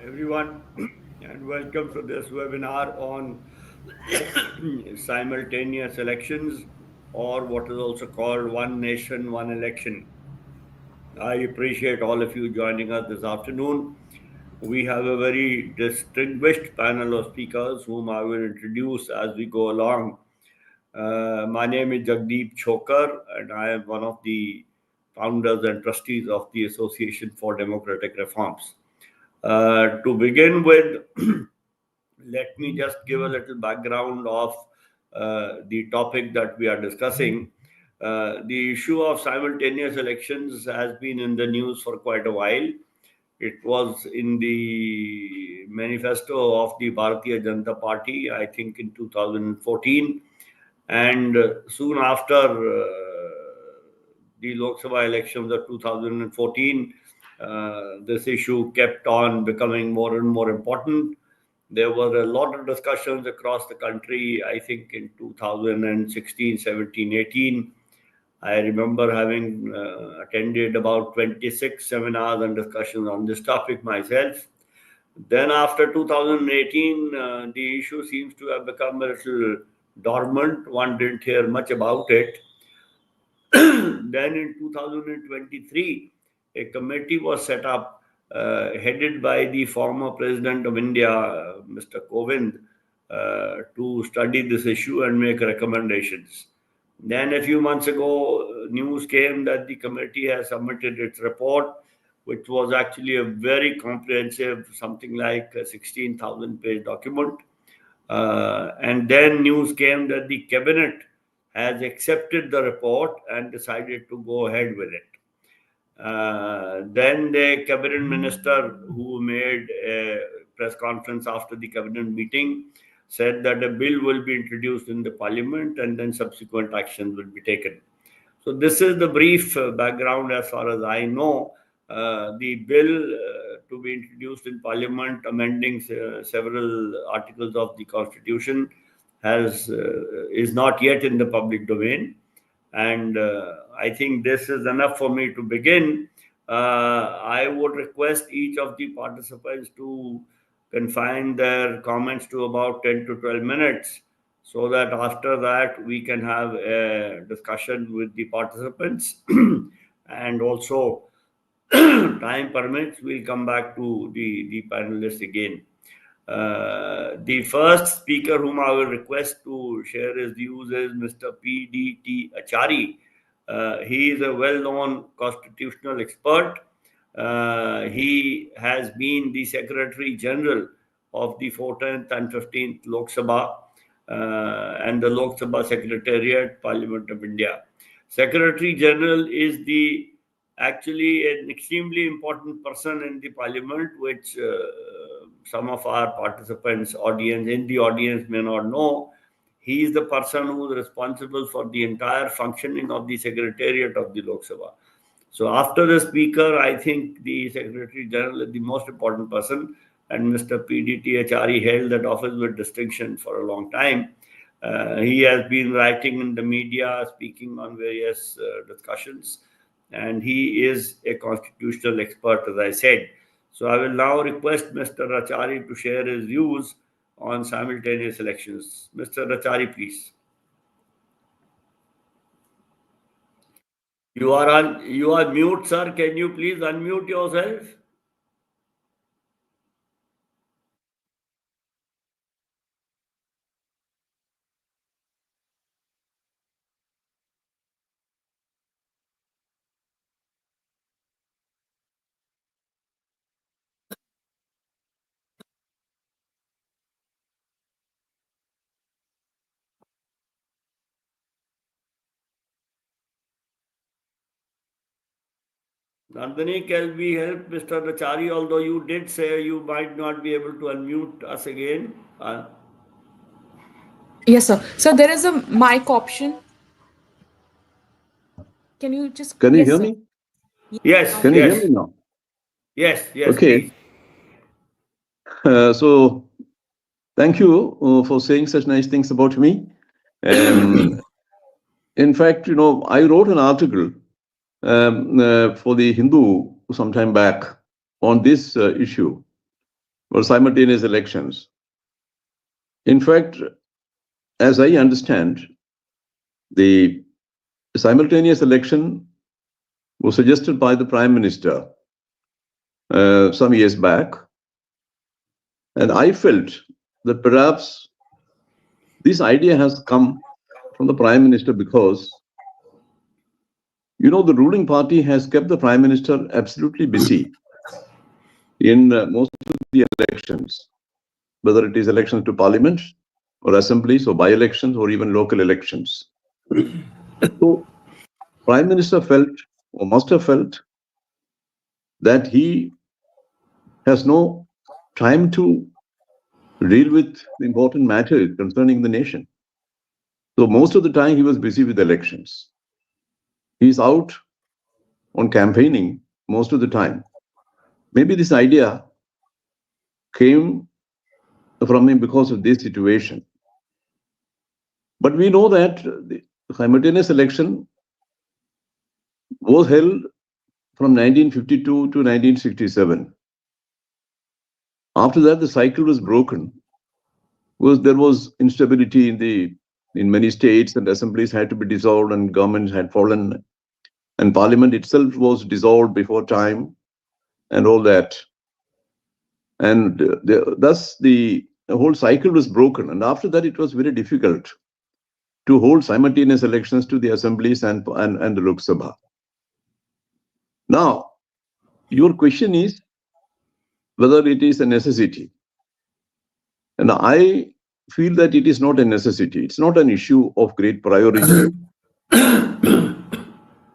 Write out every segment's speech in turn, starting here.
everyone, and welcome to this webinar on simultaneous elections, or what is also called One Nation, One Election. I appreciate all of you joining us this afternoon. We have a very distinguished panel of speakers whom I will introduce as we go along. My name is Jagdeep Chhokar, and I am one of the founders and trustees of the Association for Democratic Reforms. To begin with, let me just give a little background of the topic that we are discussing. The issue of simultaneous elections has been in the news for quite a while. It was in the manifesto of the Bharatiya Janata Party, I think in 2014. And soon after the Lok Sabha elections of 2014, this issue kept on becoming more and more important. There were a lot of discussions across the country, I think in 2016, 17, 18. I remember having attended about 26 seminars and discussions on this topic myself. Then after 2018, the issue seems to have become a little dormant. One didn't hear much about it. Then in 2023, a committee was set up headed by the former President of India, Mr. Kovind, to study this issue and make recommendations. Then a few months ago, news came that the committee has submitted its report, which was actually a very comprehensive, something like a 16,000-page document. And then news came that the cabinet has accepted the report and decided to go ahead with it. Then the cabinet minister, who made a press conference after the cabinet meeting, said that a bill will be introduced in the parliament and then subsequent actions will be taken. So this is the brief background as far as I know. The bill to be introduced in parliament, amending several articles of the constitution, is not yet in the public domain. And I think this is enough for me to begin. I would request each of the participants to confine their comments to about 10 to 12 minutes, so that after that we can have a discussion with the participants. And also, time permits, we'll come back to the panelists again. The first speaker whom I will request to share his views is Mr. P.D.T. Achary. He is a well-known constitutional expert. He has been the Secretary General of the 14th and 15th Lok Sabha and the Lok Sabha Secretariat, Parliament of India. Secretary General is actually an extremely important person in the Parliament, which some of our participants in the audience may not know. He is the person who is responsible for the entire functioning of the Secretariat of the Lok Sabha. So after the speaker, I think the Secretary General is the most important person, and Mr. P.D.T. Achary held that office with distinction for a long time. He has been writing in the media, speaking on various discussions, and he is a constitutional expert, as I said. So I will now request Mr. Achary to share his views on simultaneous elections. Mr. Achary, please. You are mute, sir. Can you please unmute yourself? Nandini, can we help Mr. Achary? Although you did say you might not be able to unmute us again. Yes, sir. So there is a mic option. Can you just... Can you hear sir. me? Yes. Can you hear me now? Yes, okay. Please. So thank you for saying such nice things about me. In fact, I wrote an article for the Hindu some time back on this issue. or simultaneous elections. In fact, as I understand, the simultaneous election was suggested by the Prime Minister some years back. And I felt that perhaps this idea has come from the Prime Minister because, the ruling party has kept the Prime Minister absolutely busy in most of the elections, whether it is elections to Parliament or assemblies or by-elections or even local elections. So, Prime Minister felt, or must have felt, that he has no time to deal with the important matters concerning the nation. So most of the time he was busy with elections. He's out on campaigning most of the time. Maybe this idea came from him because of this situation. But we know that the simultaneous election was held from 1952 to 1967. After that, the cycle was broken because there was instability in many states, and assemblies had to be dissolved and governments had fallen, and Parliament itself was dissolved before time and all that. And thus the whole cycle was broken. And after that, it was very difficult to hold simultaneous elections to the assemblies and the Lok Sabha. Now, your question is whether it is a necessity. And I feel that it is not a necessity. It's not an issue of great priority.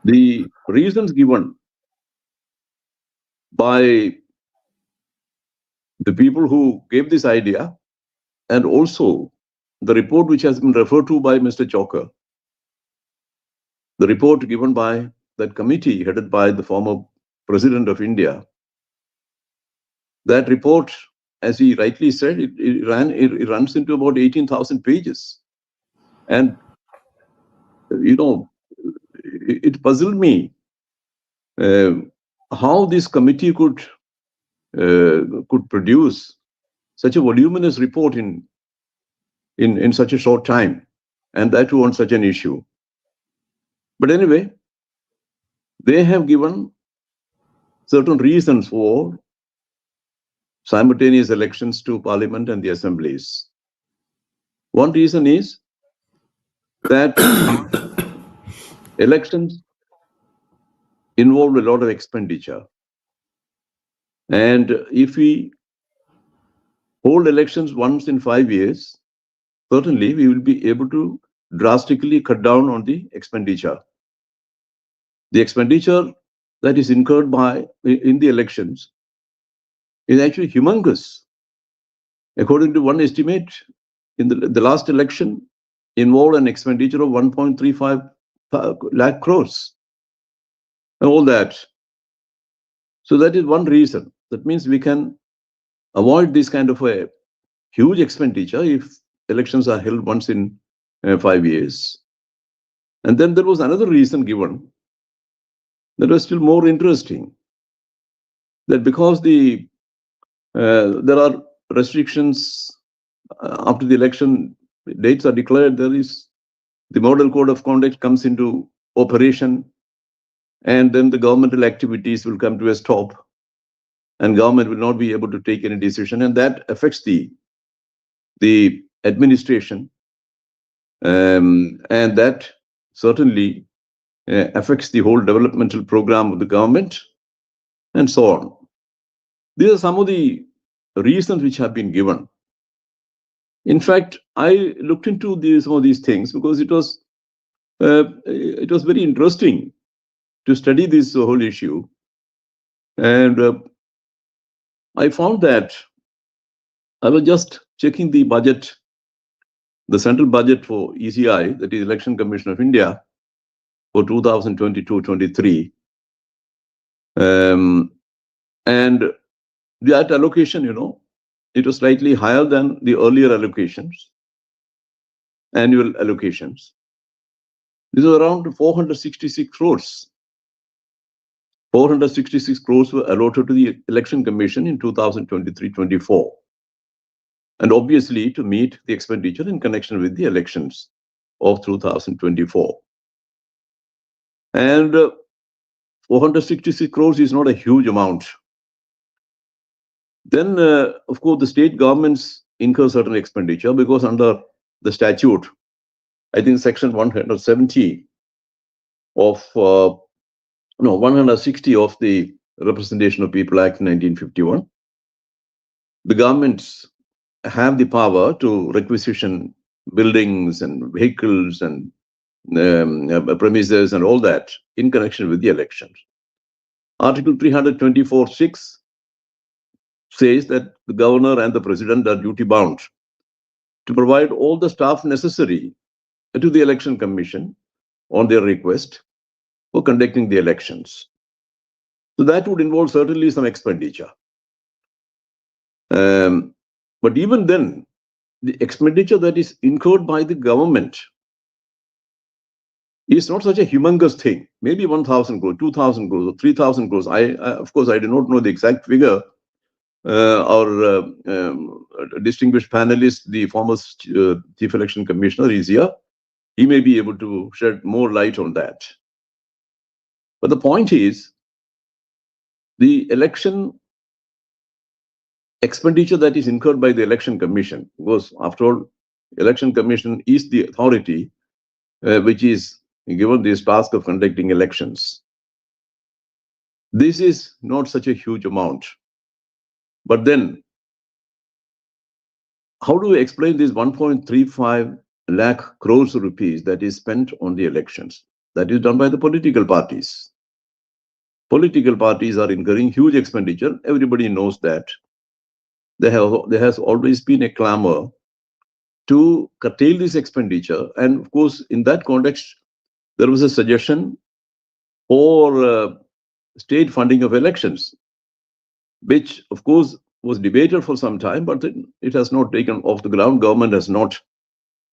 The reasons given by the people who gave this idea, and also the report which has been referred to by Mr. Chhokar, the report given by that committee headed by the former President of India, that report, as he rightly said, it runs into about 18,000 pages. And, it puzzled me how this committee could produce such a voluminous report in such a short time, and that too on such an issue. But anyway, they have given certain reasons for simultaneous elections to Parliament and the assemblies. One reason is that elections involve a lot of expenditure. And if we hold elections once in 5 years, certainly we will be able to drastically cut down on the expenditure. The expenditure that is incurred in the elections is actually humongous. According to one estimate, in the last election involved an expenditure of 1.35 lakh crores and all that. So that is one reason. That means we can avoid this kind of a huge expenditure if elections are held once in 5 years. And then there was another reason given that was still more interesting, that because there are restrictions after the election dates are declared, there is the model code of conduct comes into operation, and then the governmental activities will come to a stop, and government will not be able to take any decision, and that affects the administration, and that certainly affects the whole developmental program of the government, and so on. These are some of the reasons which have been given. In fact, I looked into some of these things because it was very interesting to study this whole issue, and I found that I was just checking the budget, the central budget for ECI, that is Election Commission of India, for 2022-23, and that allocation, it was slightly higher than the earlier allocations, annual allocations. This was around 466 crores. 466 crores were allotted to the Election Commission in 2023-24, and obviously to meet the expenditure in connection with the elections of 2024. And 466 crores is not a huge amount. Then, of course, the state governments incur certain expenditure because under the statute, I think section 170 of 160 of the Representation of People Act 1951, the governments have the power to requisition buildings and vehicles and premises and all that in connection with the elections. Article 324(6) says that the governor and the president are duty bound to provide all the staff necessary to the election commission on their request for conducting the elections. So that would involve certainly some expenditure. But even then, the expenditure that is incurred by the government is not such a humongous thing. Maybe 1,000 crores, 2,000 crores, or 3,000 crores. Of course, I do not know the exact figure. Our distinguished panelist, the former Chief Election Commissioner, is here. He may be able to shed more light on that. But the point is, the election expenditure that is incurred by the Election Commission, because after all, Election Commission is the authority which is given this task of conducting elections. This is not such a huge amount. But then, how do we explain this 1.35 lakh crores rupees that is spent on the elections? That is done by the political parties. Political parties are incurring huge expenditure. Everybody knows that. There has always been a clamor to curtail this expenditure. And of course, in that context, there was a suggestion for state funding of elections, which of course was debated for some time, but it has not taken off the ground. Government has not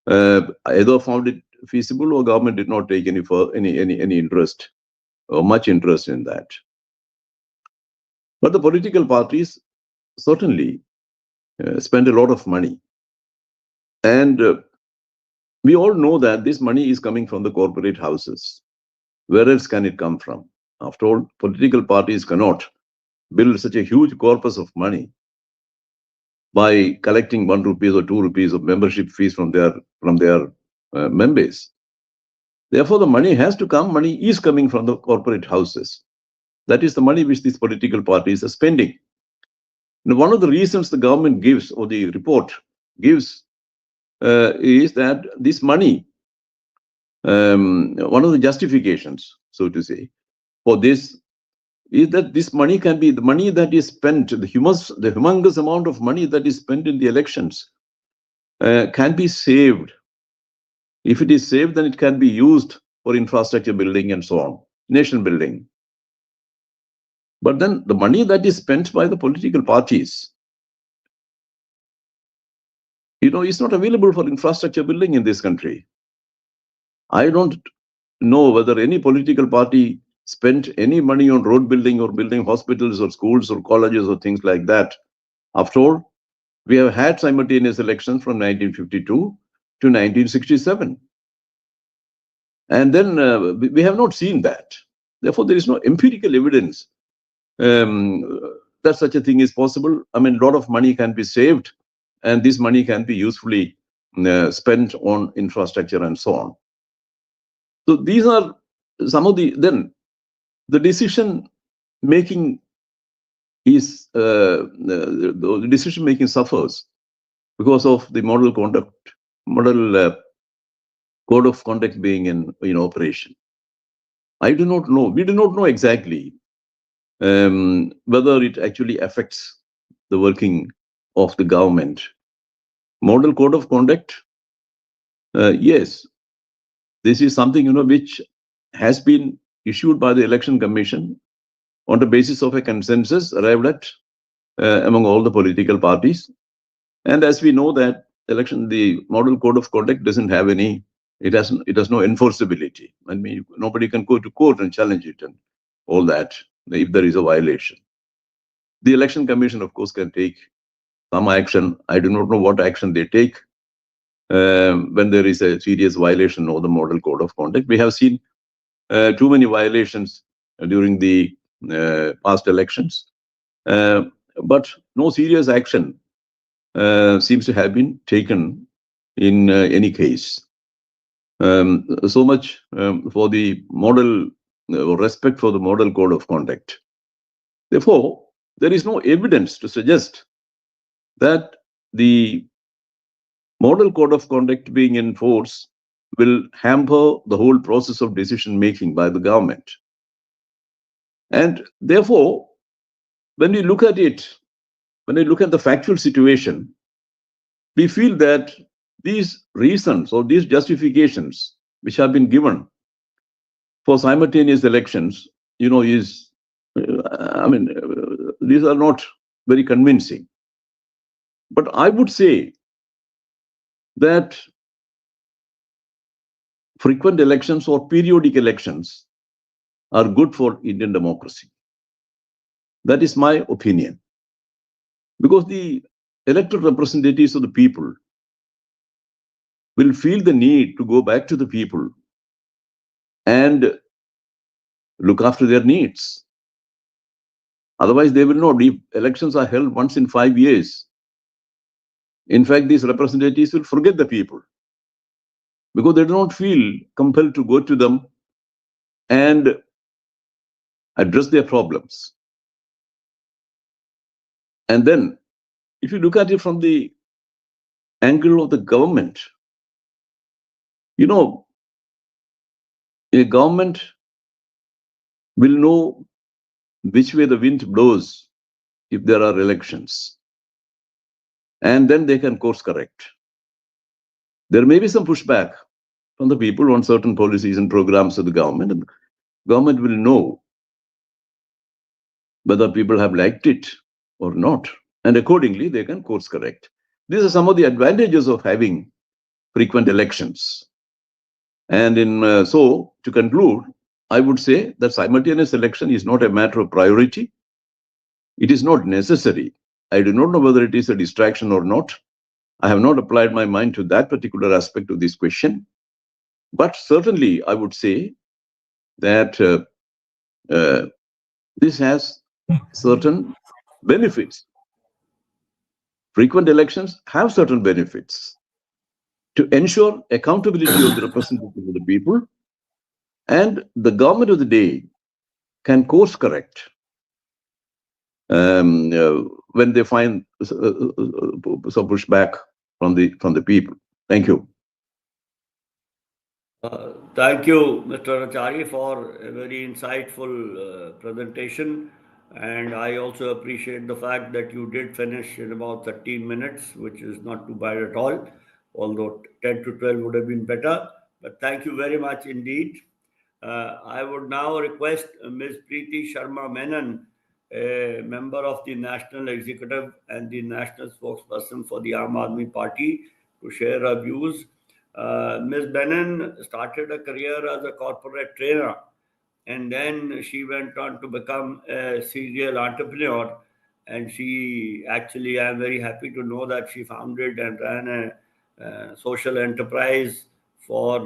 either found it feasible, or government did not take any interest or much interest in that. But the political parties certainly spend a lot of money. And we all know that this money is coming from the corporate houses. Where else can it come from? After all, political parties cannot build such a huge corpus of money by collecting 1 rupee or 2 rupees of membership fees from their members. Therefore, the money has to come. Money is coming from the corporate houses. That is the money which these political parties are spending. Now, one of the reasons the government gives, or the report gives, is that this money, one of the justifications, so to say, for this is that this money can be the money that is spent, the humongous amount of money that is spent in the elections can be saved. If it is saved, then it can be used for infrastructure building and so on, nation building. But then the money that is spent by the political parties, is not available for infrastructure building in this country. I don't know whether any political party spent any money on road building or building hospitals or schools or colleges or things like that. After all, we have had simultaneous elections from 1952 to 1967. And then we have not seen that. Therefore, there is no empirical evidence that such a thing is possible. I mean, a lot of money can be saved, and this money can be usefully spent on infrastructure and so on. So these are some of the decision making is the decision making suffers because of the model code of conduct being in operation. I do not know. We do not know exactly whether it actually affects the working of the government. Model code of conduct, yes, this is something which has been issued by the Election Commission on the basis of a consensus arrived at among all the political parties. And as we know that the model code of conduct doesn't have any, it has no enforceability. I mean, nobody can go to court and challenge it and all that. if there is a violation. The Election Commission, of course, can take some action. I do not know what action they take when there is a serious violation of the Model Code of Conduct. We have seen too many violations during the past elections, but no serious action seems to have been taken in any case. So much for the model, respect for the Model Code of Conduct. Therefore, there is no evidence to suggest that the Model Code of Conduct being in force will hamper the whole process of decision making by the government. And therefore, when we look at it, when we look at the factual situation, we feel that these reasons or these justifications which have been given for simultaneous elections, these are not very convincing. But I would say that frequent elections or periodic elections are good for Indian democracy. That is my opinion. Because the elected representatives of the people will feel the need to go back to the people and look after their needs. Otherwise, they will not. If elections are held once in 5 years, in fact, these representatives will forget the people because they do not feel compelled to go to them and address their problems. And then, if you look at it from the angle of the government, a government will know which way the wind blows if there are elections. And then they can course correct. There may be some pushback from the people on certain policies and programs of the government. And the government will know whether people have liked it or not. And accordingly, they can course correct. These are some of the advantages of having frequent elections. And so, to conclude, I would say that simultaneous election is not a matter of priority. It is not necessary. I do not know whether it is a distraction or not. I have not applied my mind to that particular aspect of this question. But certainly, I would say that this has certain benefits. Frequent elections have certain benefits to ensure accountability of the representatives of the people, and the government of the day can course correct when they find some pushback from the people. Thank you. Thank you, Mr. Achary, for a very insightful presentation. And I also appreciate the fact that you did finish in about 13 minutes, which is not too bad at all, although 10 to 12 would have been better. But thank you very much indeed. I would now request Ms. Preeti Sharma Menon, a member of the National Executive and the National Spokesperson for the Aadmi Party, to share her views. Ms. Menon started a career as a corporate trainer, and then she went on to become a serial entrepreneur. And she actually, I'm very happy to know that she founded and ran a social enterprise for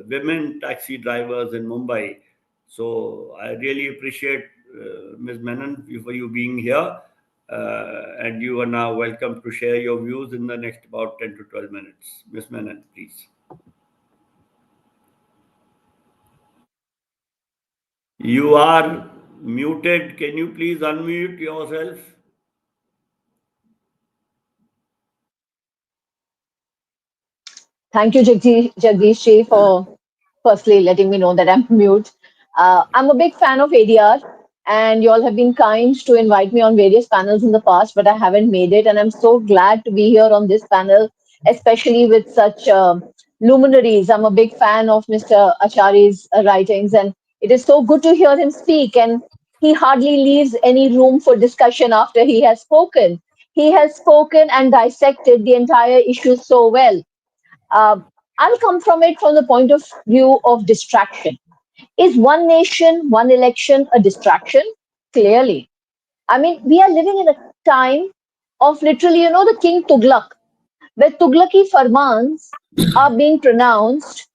women taxi drivers in Mumbai. So I really appreciate Ms. Menon for you being here. And you are now welcome to share your views in the next about 10 to 12 minutes. Ms. Menon, please. You are muted. Can you please unmute yourself? Thank you, Jagdish, for firstly letting me know that I'm mute. I'm a big fan of ADR, and you all have been kind to invite me on various panels in the past, but I haven't made it. And I'm so glad to be here on this panel, especially with such luminaries. I'm a big fan of Mr. Achary's writings, and it is so good to hear him speak. And he hardly leaves any room for discussion after he has spoken. He has spoken and dissected the entire issue so well. uh, I'll come from it from the point of view of distraction. Is one nation, one election a distraction? clearly. I mean, we are living in a time of literally, the King Tughlaq, where Tughlaqi farmans are being pronounced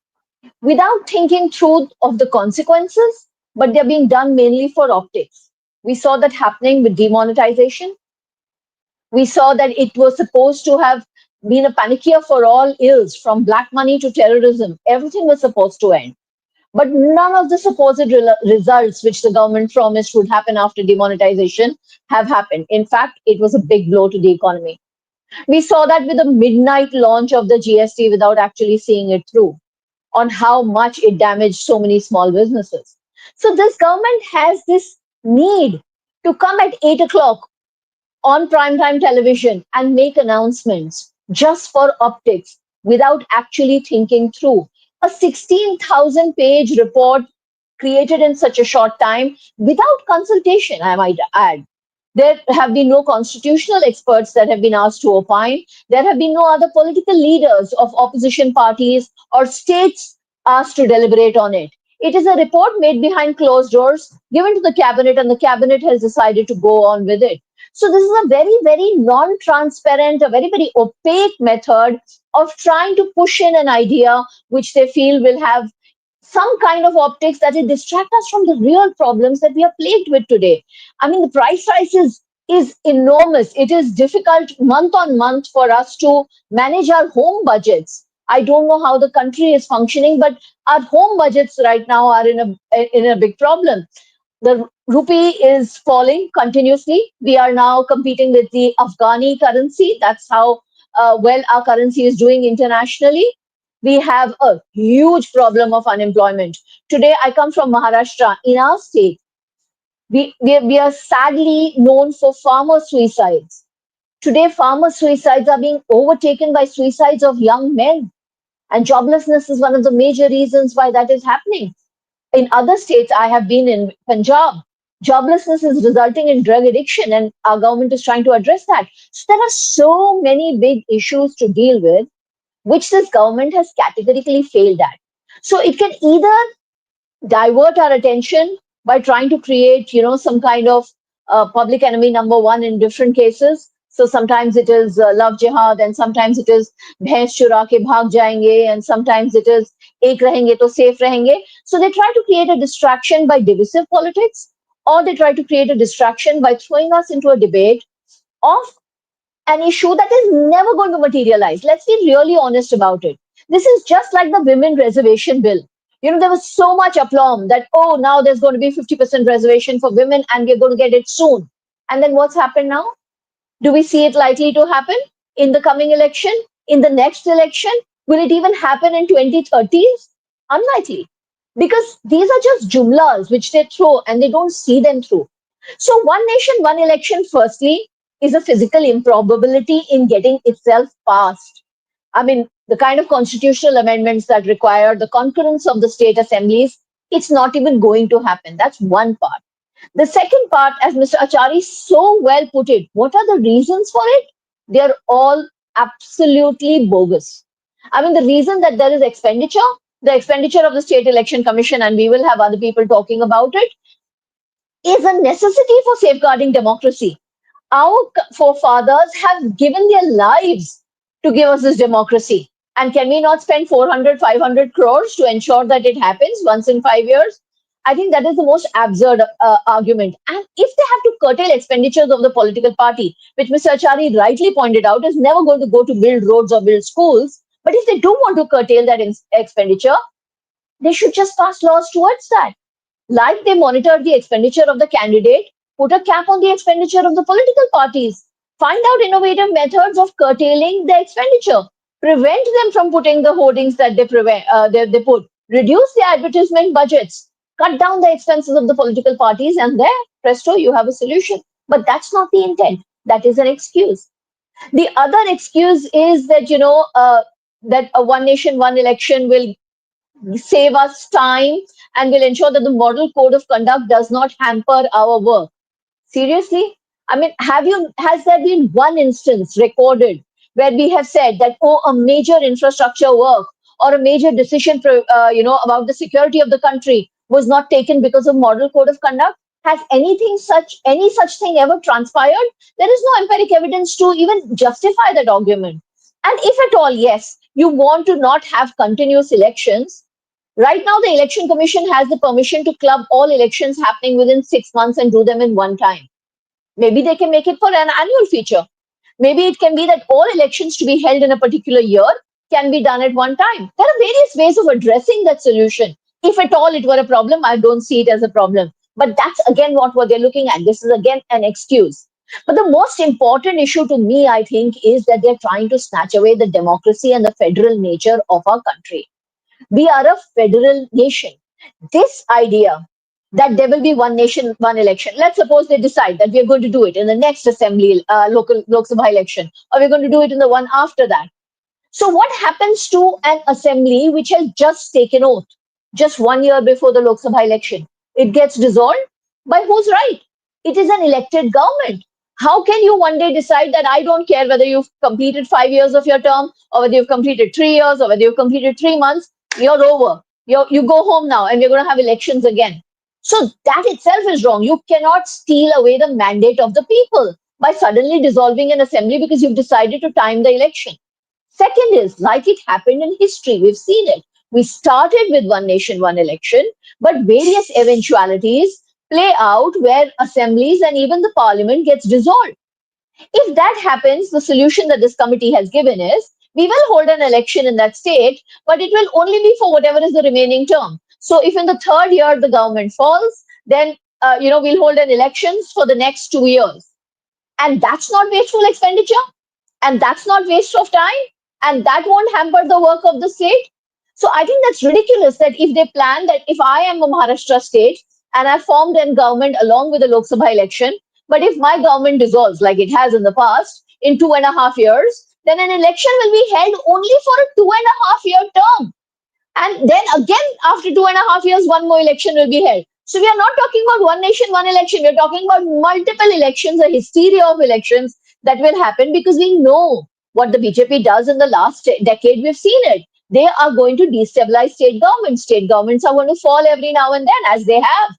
without thinking through of the consequences, but they're being done mainly for optics. We saw that happening with demonetization. We saw that it was supposed to have been a panacea for all ills, from black money to terrorism. Everything was supposed to end. But none of the supposed results which the government promised would happen after demonetization have happened. In fact, it was a big blow to the economy. We saw that with the midnight launch of the GST without actually seeing it through, on how much it damaged so many small businesses. So this government has this need to come at 8 o'clock on primetime television and make announcements just for optics without actually thinking through. A 16,000 page report created in such a short time without consultation, I might add. There have been no constitutional experts that have been asked to opine. There have been no other political leaders of opposition parties or states asked to deliberate on it. It is a report made behind closed doors, given to the cabinet, and the cabinet has decided to go on with it. So, this is a very, very non transparent, a very, very opaque method of trying to push in an idea which they feel will have some kind of optics that will distract us from the real problems that we are plagued with today. I mean, the price rise is enormous. It is difficult month on month for us to manage our home budgets. I don't know how the country is functioning, but our home budgets right now are in a big problem. The rupee is falling continuously. We are now competing with the Afghani currency. That's how well our currency is doing internationally. We have a huge problem of unemployment. Today, I come from Maharashtra. In our state, we are sadly known for farmer suicides. Today, farmer suicides are being overtaken by suicides of young men. And joblessness is one of the major reasons why that is happening. In other states, I have been in Punjab. Joblessness is resulting in drug addiction, and our government is trying to address that. So there are so many big issues to deal with, which this government has categorically failed at. So it can either divert our attention by trying to create, some kind of public enemy number one in different cases. So sometimes it is love jihad, and sometimes it is bhais chura ke bhag jayenge, and sometimes it is ek rahenge to safe rahenge. So they try to create a distraction by divisive politics, or they try to create a distraction by throwing us into a debate of an issue that is never going to materialize. Let's be really honest about it. This is just like the women reservation bill. There was so much aplomb that, oh, now there's going to be 50% reservation for women and we're going to get it soon. And then what's happened now? Do we see it likely to happen in the coming election, in the next election? Will it even happen in 2030s? Unlikely. Because these are just jumlas which they throw and they don't see them through. So, one nation, one election, firstly, is a physical improbability in getting itself passed. I mean, the kind of constitutional amendments that require the concurrence of the state assemblies, it's not even going to happen. That's one part. The second part, as Mr. Achary so well put it, what are the reasons for it? They're all absolutely bogus. I mean, the reason that there is expenditure, the expenditure of the State Election Commission, and we will have other people talking about it, is a necessity for safeguarding democracy. Our forefathers have given their lives to give us this democracy. And can we not spend 400, 500 crores to ensure that it happens once in 5 years? I think that is the most absurd argument. And if they have to curtail expenditures of the political party, which Mr. Achary rightly pointed out is never going to go to build roads or build schools, but if they do want to curtail that expenditure, they should just pass laws towards that. Like they monitor the expenditure of the candidate, put a cap on the expenditure of the political parties, find out innovative methods of curtailing the expenditure, prevent them from putting the hoardings that they put, reduce the advertisement budgets, cut down the expenses of the political parties, and there, presto, you have a solution. But that's not the intent. That is an excuse. The other excuse is that, that a one nation, one election will save us time and will ensure that the model code of conduct does not hamper our work. Seriously? I mean, has there been one instance recorded where we have said that, oh, a major infrastructure work or a major decision, about the security of the country was not taken because of model code of conduct? Has any such thing ever transpired? There is no empiric evidence to even justify that argument. And if at all, yes, you want to not have continuous elections, right now the Election Commission has the permission to club all elections happening within 6 months and do them in one time. Maybe they can make it for an annual feature. Maybe it can be that all elections to be held in a particular year can be done at one time. There are various ways of addressing that solution. If at all it were a problem, I don't see it as a problem. But that's again what they're looking at. This is again an excuse. But the most important issue to me, I think, is that they're trying to snatch away the democracy and the federal nature of our country. We are a federal nation. This idea that there will be one nation, one election. Let's suppose they decide that we are going to do it in the next assembly, local Lok Sabha election, or we're going to do it in the one after that. So what happens to an assembly which has just taken oath just 1 year before the Lok Sabha election? It gets dissolved. By whose right? It is an elected government. How can you one day decide that I don't care whether you've completed 5 years of your term, or whether you've completed 3 years, or whether you've completed 3 months? You're over. You go home now, and we're going to have elections again. So that itself is wrong. You cannot steal away the mandate of the people by suddenly dissolving an assembly because you've decided to time the election. Second is, like it happened in history, we've seen it. We started with one nation, one election, but various eventualities play out where assemblies and even the parliament gets dissolved. If that happens, the solution that this committee has given is we will hold an election in that state, but it will only be for whatever is the remaining term. So if in the third year the government falls, then we'll hold an elections for the next 2 years. And that's not wasteful expenditure, and that's not waste of time, and that won't hamper the work of the state. So I think that's ridiculous that if they plan that if I am a Maharashtra state and I formed a government along with the Lok Sabha election, but if my government dissolves like it has in the past in 2.5 years, then an election will be held only for a 2.5 year term. And then again, after 2.5 years, one more election will be held. So we are not talking about one nation, one election. We are talking about multiple elections, a hysteria of elections that will happen because we know what the BJP does in the last decade. We've seen it. They are going to destabilize state governments. State governments are going to fall every now and then, as they have.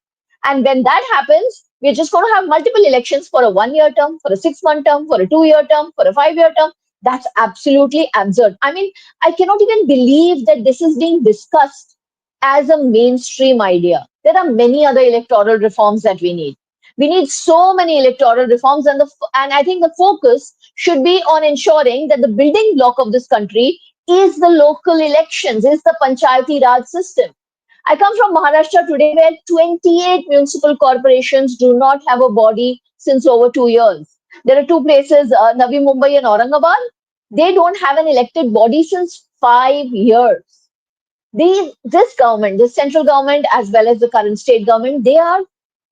And when that happens, we're just going to have multiple elections for a 1 year term, for a 6 month term, for a 2 year term, for a 5 year term. That's absolutely absurd. I mean, I cannot even believe that this is being discussed as a mainstream idea. There are many other electoral reforms that we need. We need so many electoral reforms, and I think the focus should be on ensuring that the building block of this country is the local elections, is the Panchayati Raj system. I come from Maharashtra today, where 28 municipal corporations do not have a body since over 2 years. There are two places, Navi Mumbai and Aurangabad. They don't have an elected body since 5 years. This government, the central government, as well as the current state government, they are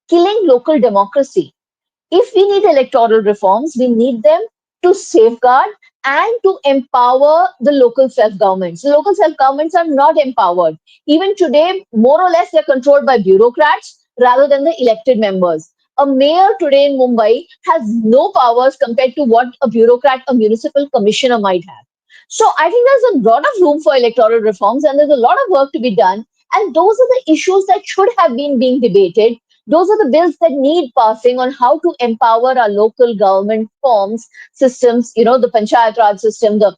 killing local democracy. If we need electoral reforms, we need them to safeguard and to empower the local self-governments. The local self-governments are not empowered. Even today, more or less, they're controlled by bureaucrats rather than the elected members. A mayor today in Mumbai has no powers compared to what a bureaucrat, a municipal commissioner might have. So I think there's a lot of room for electoral reforms, and there's a lot of work to be done. And those are the issues that should have been being debated. Those are the bills that need passing on how to empower our local government forms, systems, the Panchayat Raj system, the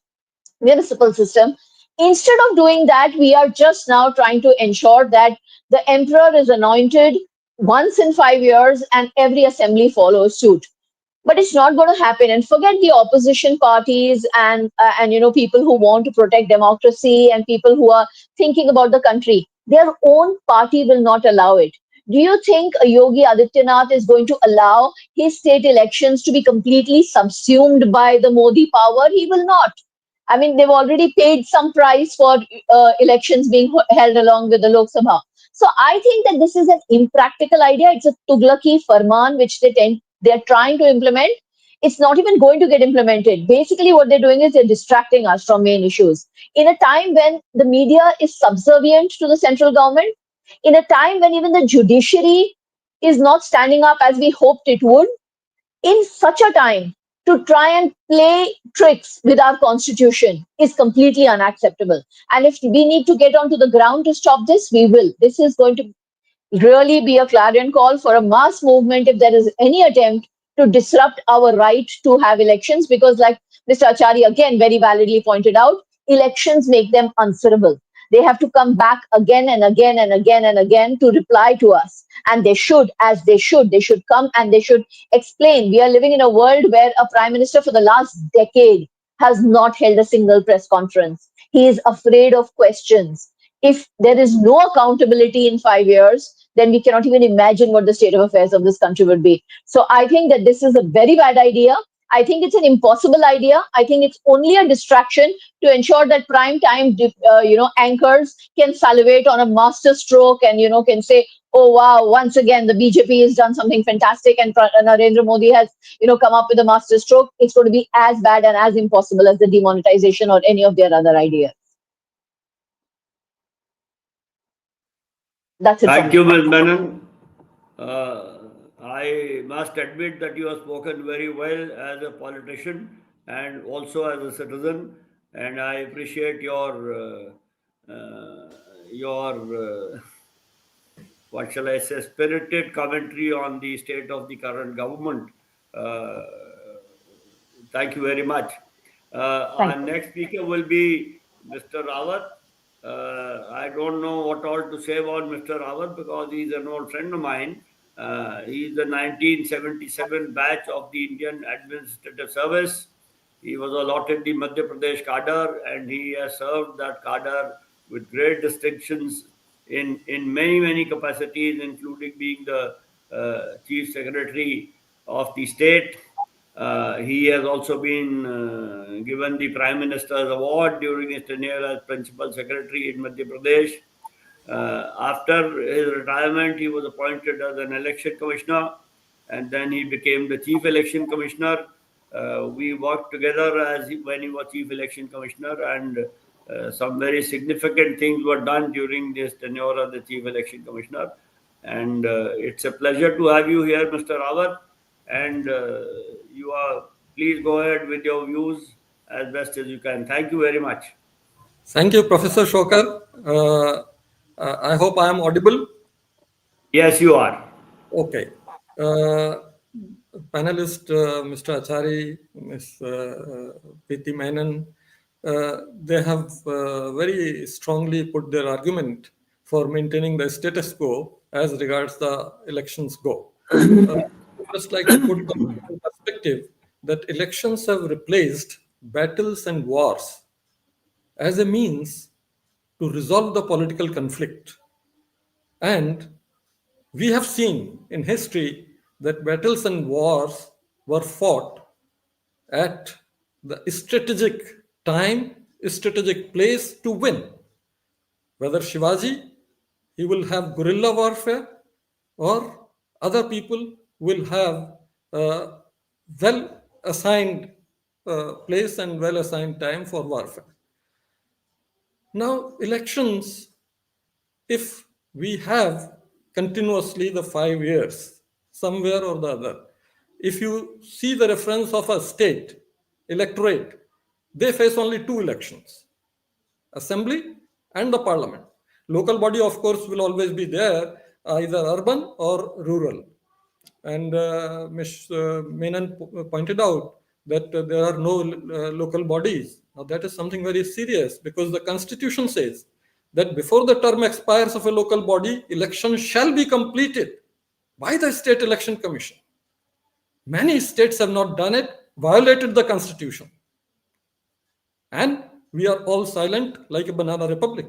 municipal system. Instead of doing that, we are just now trying to ensure that the emperor is anointed once in 5 years and every assembly follows suit. But it's not going to happen. And forget the opposition parties and people who want to protect democracy and people who are thinking about the country. Their own party will not allow it. Do you think Yogi Adityanath is going to allow his state elections to be completely subsumed by the Modi power? He will not. I mean, they've already paid some price for elections being held along with the Lok Sabha. So I think that this is an impractical idea. It's a Tughlaki Farman, which they're trying to implement. It's not even going to get implemented. Basically, what they're doing is they're distracting us from main issues. In a time when the media is subservient to the central government, in a time when even the judiciary is not standing up as we hoped it would, in such a time, to try and play tricks with our constitution is completely unacceptable. And if we need to get onto the ground to stop this, we will. This is going to really be a clarion call for a mass movement if there is any attempt to disrupt our right to have elections, because like Mr. Achary again very validly pointed out, elections make them answerable. They have to come back again and again and again and again to reply to us. And they should, they should come and they should explain. We are living in a world where a prime minister for the last decade has not held a single press conference. He is afraid of questions. If there is no accountability in 5 years, then we cannot even imagine what the state of affairs of this country would be. So I think that this is a very bad idea. I think it's an impossible idea. I think it's only a distraction to ensure that prime time, anchors can salivate on a master stroke and, can say, oh, wow, once again, the BJP has done something fantastic and Narendra Modi has, come up with a master stroke. It's going to be as bad and as impossible as the demonetization or any of their other ideas. That's it. Thank you, Ms. Menon. I must admit that you have spoken very well as a politician and also as a citizen, and I appreciate your what shall I say, spirited commentary on the state of the current government. Thank you very much. Our next speaker will be Mr. Rawat. I don't know what all to say about Mr. Rawat because he's an old friend of mine. He's the 1977 batch of the Indian Administrative Service. He was allotted the Madhya Pradesh cadre and he has served that cadre with great distinctions in many capacities, including being the Chief Secretary of the state. He has also been given the Prime Minister's Award during his tenure as Principal Secretary in Madhya Pradesh. After his retirement, he was appointed as an election commissioner and then he became the Chief Election Commissioner. We worked together when he was Chief Election Commissioner, and some very significant things were done during this tenure as the Chief Election Commissioner. And it's a pleasure to have you here, Mr. Rawat. And please go ahead with your views as best as you can. Thank you very much. Thank you, Professor Chhokar. I hope I am audible. Yes, you are. Okay. Panelist Mr. Achary, Ms. Preeti Menon, they have very strongly put their argument for maintaining the status quo as regards the elections go. Just like to put in perspective that elections have replaced battles and wars as a means to resolve the political conflict. And we have seen in history that battles and wars were fought at the strategic time, strategic place to win. Whether Shivaji, he will have guerrilla warfare, or other people will have a well-assigned place and well-assigned time for warfare. Now, elections, if we have continuously the 5 years, somewhere or the other, if you see the reference of a state, electorate, they face only 2 elections, assembly and the parliament. Local body, of course, will always be there, either urban or rural. And Ms. Menon pointed out that there are no local bodies. Now that is something very serious, because the constitution says that before the term expires of a local body, election shall be completed by the State Election Commission. Many states have not done it, violated the constitution. And we are all silent like a banana republic.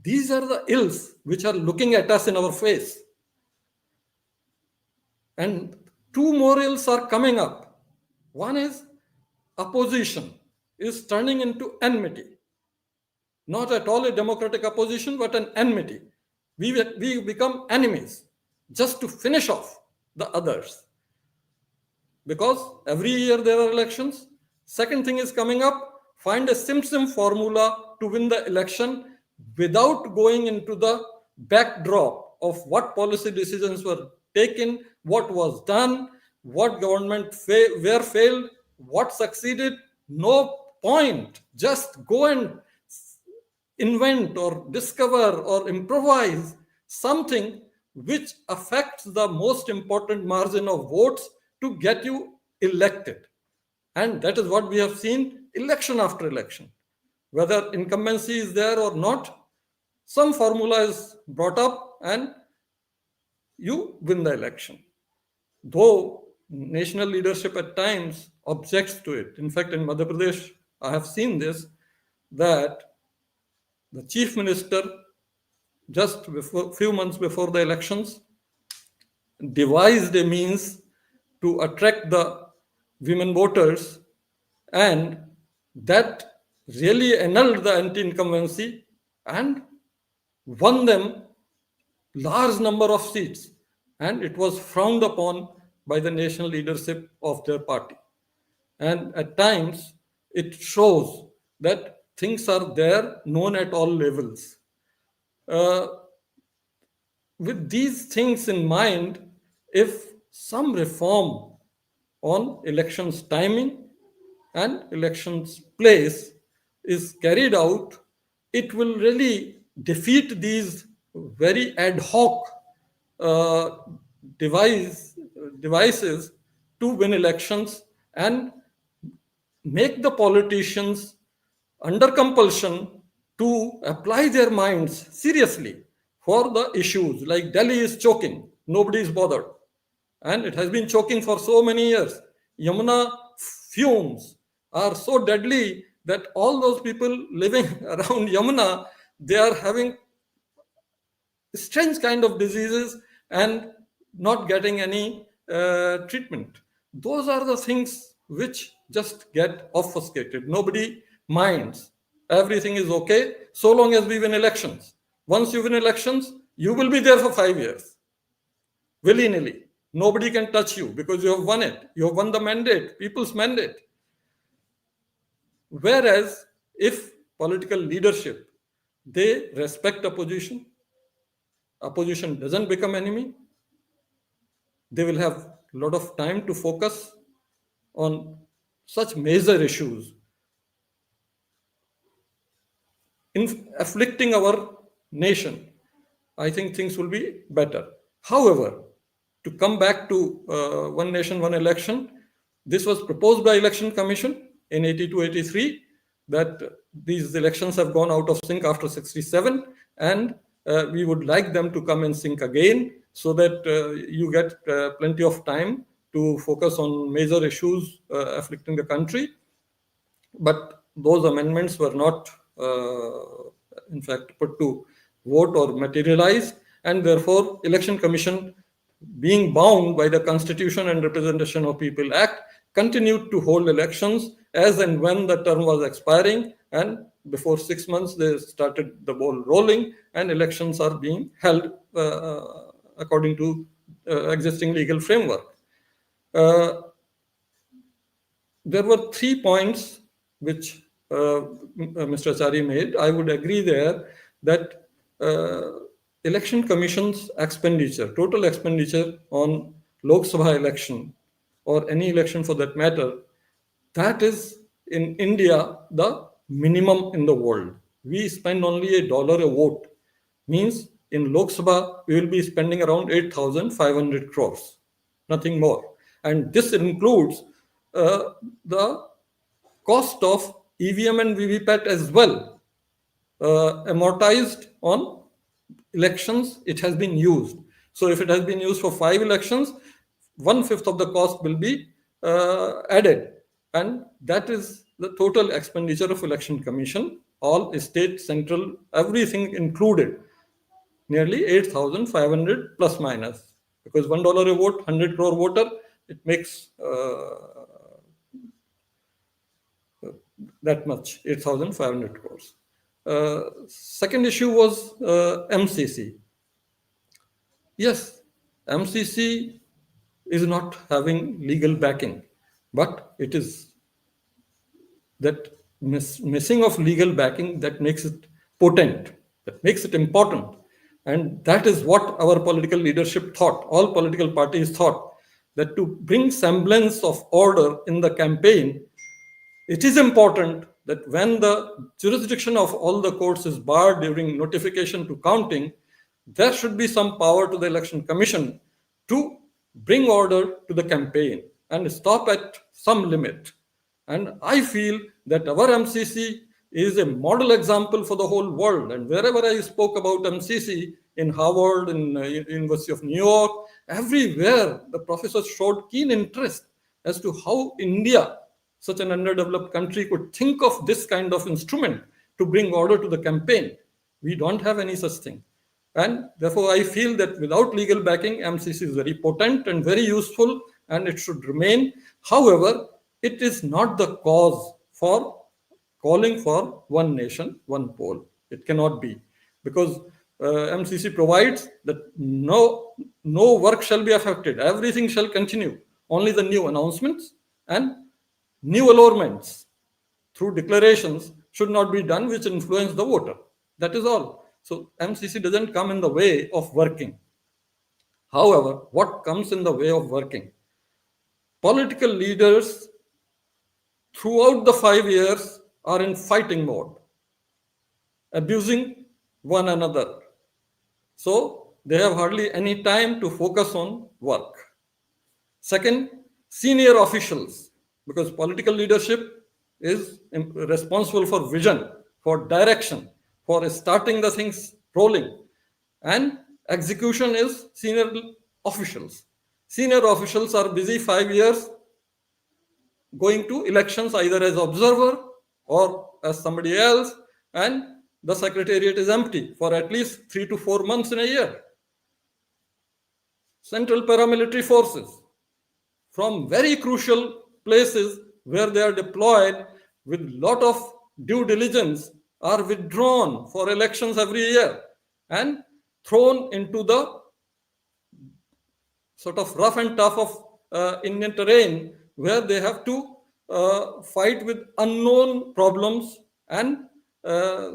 These are the ills which are looking at us in our face. And 2 more ills are coming up. One is opposition is turning into enmity. Not at all a democratic opposition, but an enmity. We become enemies just to finish off the others. Because every year there are elections. Second thing is coming up, find a Simpson formula to win the election without going into the backdrop of what policy decisions were taken, what was done, what government where failed, what succeeded. No point. Just go and invent or discover or improvise something which affects the most important margin of votes to get you elected. And that is what we have seen election after election. Whether incumbency is there or not, some formula is brought up and you win the election. Though national leadership at times objects to it. In fact, in Madhya Pradesh, I have seen this, that the chief minister, just few months before the elections, devised a means to attract the women voters, and that really annulled the anti-incumbency and won them large number of seats, and it was frowned upon by the national leadership of their party. And at times it shows that things are there known at all levels. With these things in mind, if some reform on elections timing and elections place is carried out, it will really defeat these very ad hoc devices to win elections and make the politicians under compulsion to apply their minds seriously for the issues. Like Delhi is choking, nobody is bothered, and it has been choking for so many years. Yamuna fumes are so deadly that all those people living around Yamuna, they are having strange kind of diseases and not getting any treatment. Those are the things which just get obfuscated. Nobody minds. Everything is okay so long as we win elections. Once you win elections, you will be there for 5 years, willy-nilly. Nobody can touch you because you have won it. You have won the mandate, people's mandate. Whereas if political leadership, they respect opposition doesn't become enemy, they will have a lot of time to focus on such major issues in afflicting our nation. I think things will be better. However, to come back to one nation, one election, this was proposed by Election Commission in 82-83, that these elections have gone out of sync after 67, and we would like them to come in sync again so that you get plenty of time to focus on major issues afflicting the country. But those amendments were not, in fact, put to vote or materialize, and therefore Election Commission, being bound by the Constitution and Representation of People Act, continued to hold elections as and when the term was expiring, and before 6 months they started the ball rolling, and elections are being held according to existing legal framework. There were 3 points which Mr. Achary made. I would agree there that Election Commission's expenditure, total expenditure on Lok Sabha election or any election for that matter, that is in India the minimum in the world. We spend only $1 a vote. Means in Lok Sabha we will be spending around 8,500 crores, nothing more. And this includes the cost of EVM and VVPAT as well, amortized on elections it has been used. So if it has been used for 5 elections, 1/5 of the cost will be added, and that is the total expenditure of Election Commission, all state, central, everything included, nearly 8,500 plus minus, because $1 a vote, 100 crore voter, it makes that much, 8,500 crores. Second issue was MCC. Yes, MCC is not having legal backing, but it is that missing of legal backing that makes it potent, that makes it important. And that is what our political leadership thought, all political parties thought, that to bring semblance of order in the campaign, it is important that when the jurisdiction of all the courts is barred during notification to counting, there should be some power to the Election Commission to bring order to the campaign and stop at some limit. And I feel that our MCC is a model example for the whole world. And wherever I spoke about MCC, in Harvard, in University of New York, everywhere the professors showed keen interest as to how India, such an underdeveloped country, could think of this kind of instrument to bring order to the campaign. We don't have any such thing. And therefore, I feel that without legal backing, MCC is very potent and very useful, and it should remain. However, it is not the cause for calling for one nation, one poll. It cannot be, because MCC provides that no work shall be affected. Everything shall continue. Only the new announcements and new allurements through declarations should not be done which influence the voter. That is all. So MCC doesn't come in the way of working. However, what comes in the way of working? Political leaders throughout the 5 years are in fighting mode, abusing one another. So they have hardly any time to focus on work. Second, senior officials, because political leadership is responsible for vision, for direction, for starting the things rolling. And execution is senior officials. Senior officials are busy 5 years going to elections either as observer or as somebody else, and the secretariat is empty for at least 3 to 4 months in a year. Central paramilitary forces from very crucial places where they are deployed with lot of due diligence are withdrawn for elections every year and thrown into the sort of rough and tough of Indian terrain, where they have to fight with unknown problems and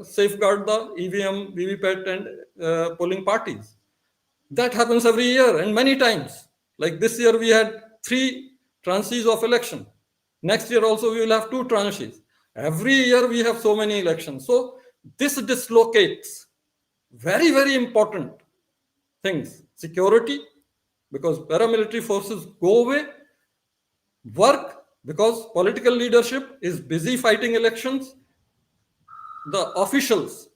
safeguard the EVM, VVPAT and polling parties. That happens every year and many times. Like this year we had 3 tranches of election. Next year also we will have 2 tranches. Every year we have so many elections. So this dislocates very, very important things. Security, because paramilitary forces go away. Work, because political leadership is busy fighting elections. The officials,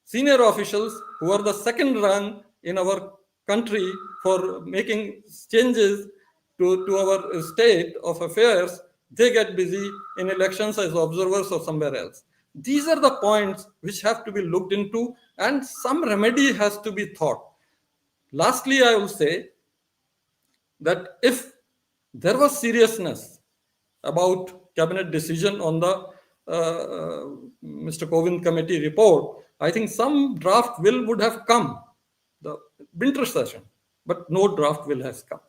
senior officials who are the second rung in our country for making changes to our state of affairs, they get busy in elections as observers or somewhere else. These are the points which have to be looked into, and some remedy has to be thought. Lastly, I will say that if there was seriousness about cabinet decision on the Mr. Kovind committee report, I think some draft will would have come, the winter session, but no draft will has come.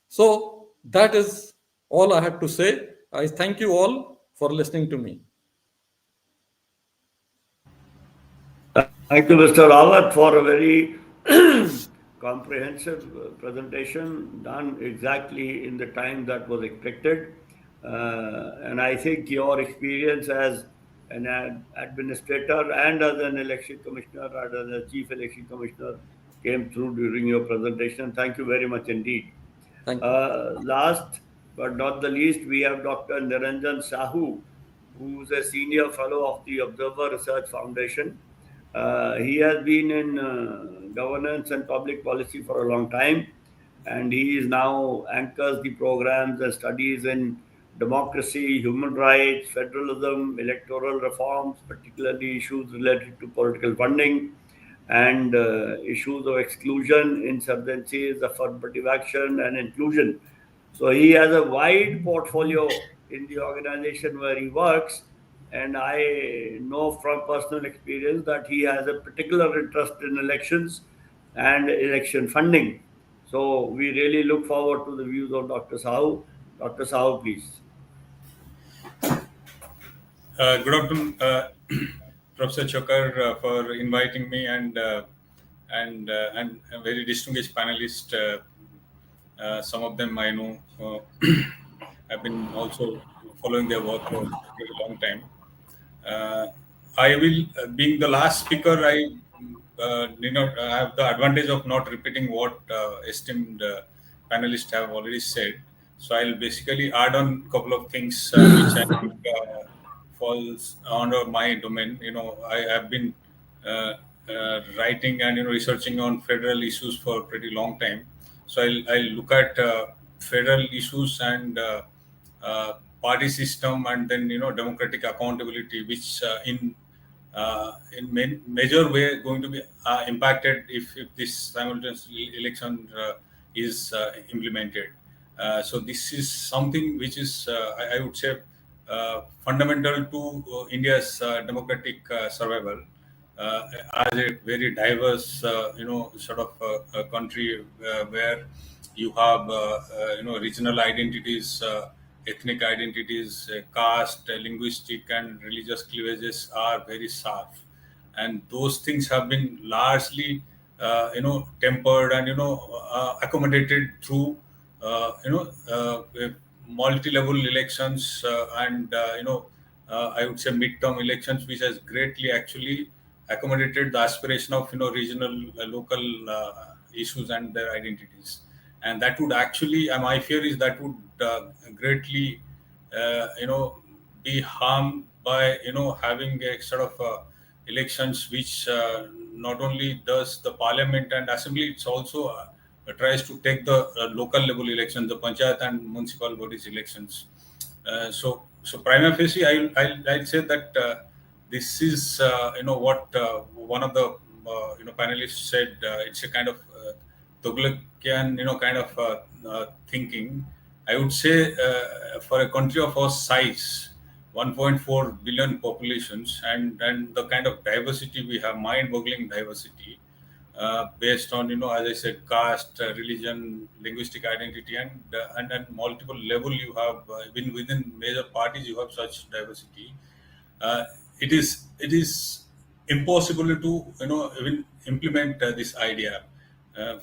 So that is all I had to say. I thank you all for listening to me. Thank you, Mr. Rawat, for a very comprehensive presentation done exactly in the time that was expected. And I think your experience as an administrator and as an election commissioner and as a chief election commissioner came through during your presentation. Thank you very much indeed. Thank you. Last but not the least, we have Dr. Niranjan Sahoo, who is a senior fellow of the Observer Research Foundation. He has been in governance and public policy for a long time, and he is now anchors the programs and studies in democracy, human rights, federalism, electoral reforms, particularly issues related to political funding and issues of exclusion, insurgencies, affirmative action, and inclusion. So he has a wide portfolio in the organization where he works, and I know from personal experience that he has a particular interest in elections and election funding. So we really look forward to the views of Dr. Sahoo. Dr. Sahoo, please. Good afternoon, Professor Chhokar, for inviting me and a very distinguished panelist. Some of them I know. I've been also following their work for a long time. I will, being the last speaker, I I have the advantage of not repeating what esteemed panelists have already said. So I'll basically add on a couple of things which I think falls under my domain. I have been writing and researching on federal issues for a pretty long time. So I'll look at federal issues and party system, and then democratic accountability, which in major way going to be impacted if this simultaneous election is implemented. So this is something which is I would say fundamental to India's democratic survival as a very diverse sort of country where you have regional identities, ethnic identities, caste, linguistic and religious cleavages are very sharp, and those things have been largely tempered and accommodated through multi-level elections and I would say midterm elections, which has greatly actually accommodated the aspiration of regional local issues and their identities. And that would actually, my fear is that would greatly be harmed by having a sort of elections which not only does the parliament and assembly, it's also tries to take the local level elections, the panchayat and municipal bodies elections. So prima facie, I'll say that this is what one of the panelists said. It's a kind of Tughlakian kind of thinking. I would say for a country of our size, 1.4 billion populations, and the kind of diversity we have, mind-boggling diversity, based on as I said, caste, religion, linguistic identity, and multiple level you have even within major parties you have such diversity. It is impossible to even implement this idea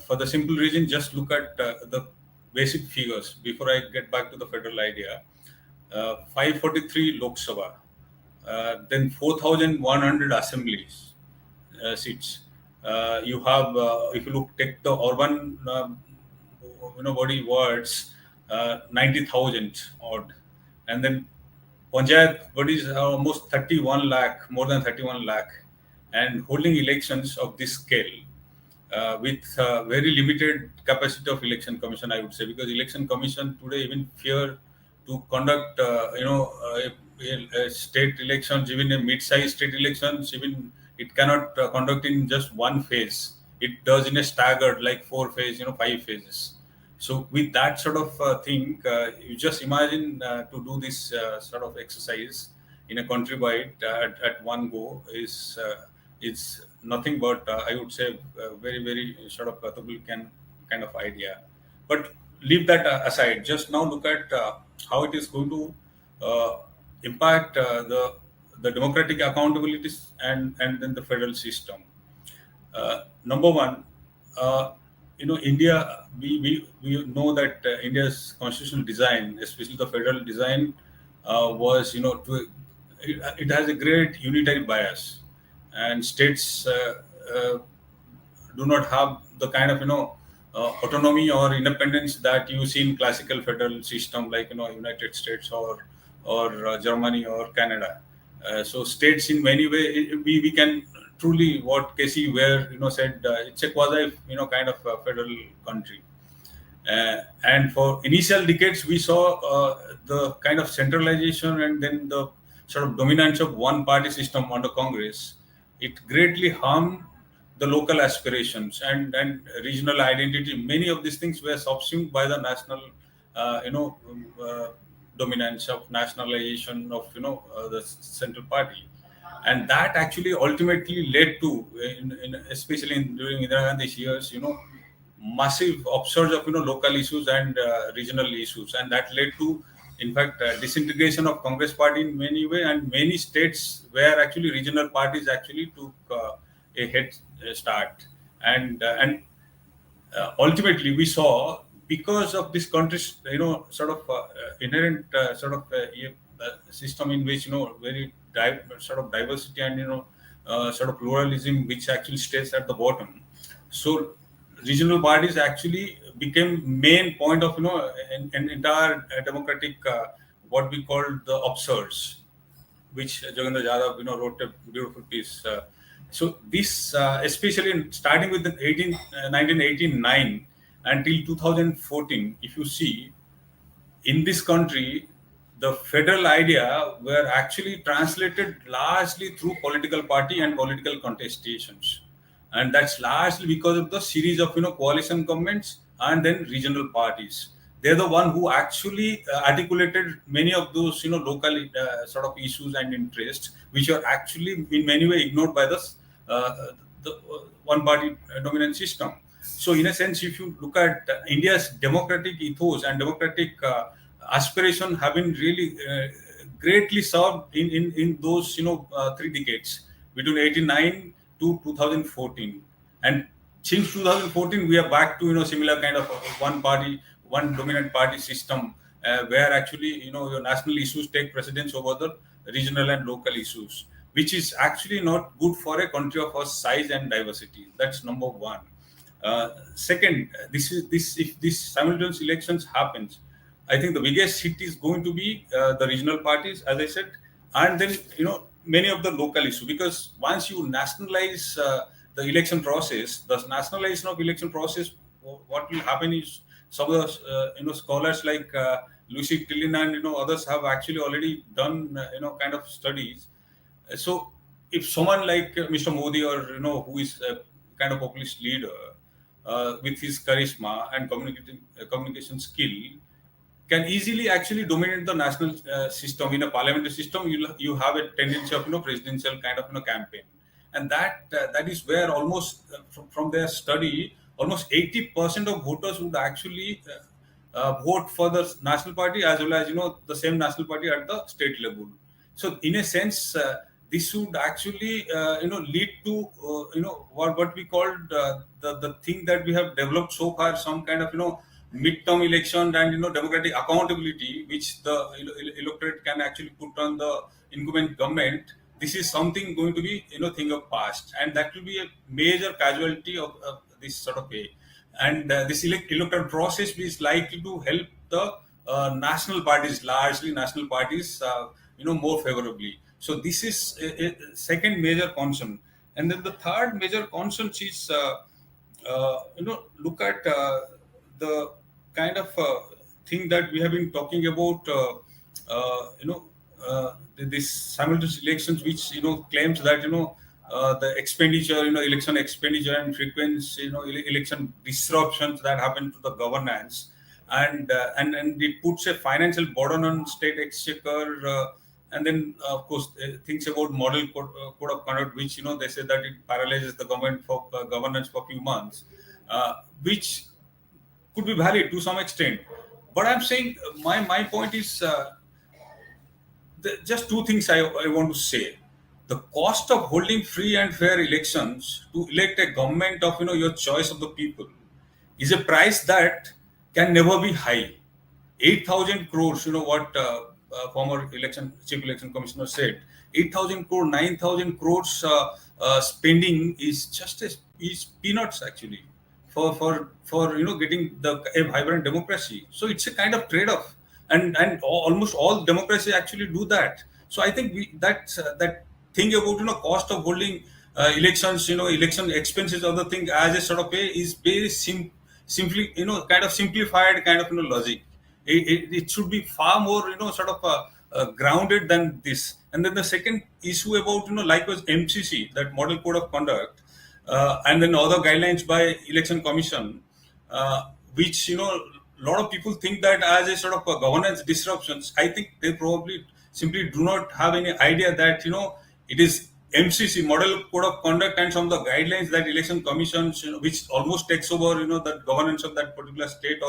for the simple reason. Just look at the basic figures before I get back to the federal idea. 543 Lok Sabha, then 4,100 assemblies seats. You have, if you take the urban body wards, 90,000 odd, and then panchayat bodies are almost 31 lakh, more than 31 lakh, and holding elections of this scale with very limited capacity of election commission, I would say, because election commission today even fear to conduct a state elections, even a mid-sized state elections, even it cannot conduct in just one phase. It does in a staggered, like 4 phase, 5 phases. So with that sort of thing, you just imagine to do this sort of exercise in a countrywide at one go is it's nothing but I would say very, very sort of Tughlakian kind of idea. But leave that aside. Just now look at how it is going to impact the democratic accountabilities and then the federal system. Number one, India, we know that India's constitutional design, especially the federal design, was it has a great unitary bias, and states do not have the kind of autonomy or independence that you see in classical federal system like United States or Germany or Canada. So states in many ways we can truly what Casey Ware said it's a quasi kind of federal country. And for initial decades we saw the kind of centralization and then the sort of dominance of one party system under Congress. It greatly harmed the local aspirations and regional identity. Many of these things were subsumed by the national dominance of nationalization of the central party, and that actually ultimately led to especially during Indira Gandhi's years massive upsurge of local issues and regional issues, and that led to in fact disintegration of Congress party in many ways, and many states where actually regional parties actually took a head start, and ultimately we saw because of this country's sort of inherent sort of system in which very sort of diversity and sort of pluralism which actually stays at the bottom. So regional parties actually became main point of an entire democratic what we call the upsurge, which Jagandar Jadhav wrote a beautiful piece. So this especially starting with the 1989 until 2014, if you see in this country, the federal idea were actually translated largely through political party and political contestations, and that's largely because of the series of coalition governments and then regional parties. They're the one who actually articulated many of those local sort of issues and interests, which are actually in many way ignored by the one party dominant system. So, in a sense, if you look at India's democratic ethos and democratic aspiration, have been really greatly served in those 3 decades between 89 to 2014, and since 2014 we are back to similar kind of one party, one dominant party system, where actually your national issues take precedence over the regional and local issues, which is actually not good for a country of our size and diversity. That's number one. Second, if this simultaneous elections happens, I think the biggest hit is going to be the regional parties, as I said, and then many of the local issues. Because once you nationalize the election process, the nationalization of election process, what will happen is some of the scholars like Lucy Tillin and others have actually already done kind of studies. So if someone like Mr. Modi or who is a kind of populist leader with his charisma and communication skill can easily actually dominate the national system. In a parliamentary system, you have a tendency of presidential kind of campaign, and that is where almost from their study almost 80% of voters would actually vote for the national party as well as the same national party at the state level. So in a sense, this would actually lead to what we called the thing that we have developed so far, some kind of midterm election and democratic accountability, which the electorate can actually put on the incumbent government. This is something going to be thing of past, and that will be a major casualty of this sort of way. And this electoral process is likely to help the national parties, largely national parties, more favorably. So this is a second major concern. And then the third major concern is look at the kind of thing that we have been talking about, this simultaneous elections, which claims that the expenditure, election expenditure and frequency, election disruptions that happen to the governance, and it puts a financial burden on state exchequer, and then of course things about model code of conduct, which they say that it paralyzes the government for governance for a few months, which could be valid to some extent. But I'm saying my point is just two things I want to say. The cost of holding free and fair elections to elect a government of your choice of the people is a price that can never be high. 8,000 crores, what former chief election commissioner said, 8,000 crore, 9,000 crores spending is just is peanuts actually for getting a vibrant democracy. So it's a kind of trade-off, and almost all democracy actually do that. So I think that thing about cost of holding elections, election expenses, other thing as a sort of way is very simply kind of simplified kind of logic. It should be far more sort of grounded than this. And then the second issue about likewise MCC, that model code of conduct, and then other guidelines by election commission, which a lot of people think that as a sort of a governance disruptions. I think they probably simply do not have any idea that it is MCC, model code of conduct, and some of the guidelines that election commissions, which almost takes over the governance of that particular state,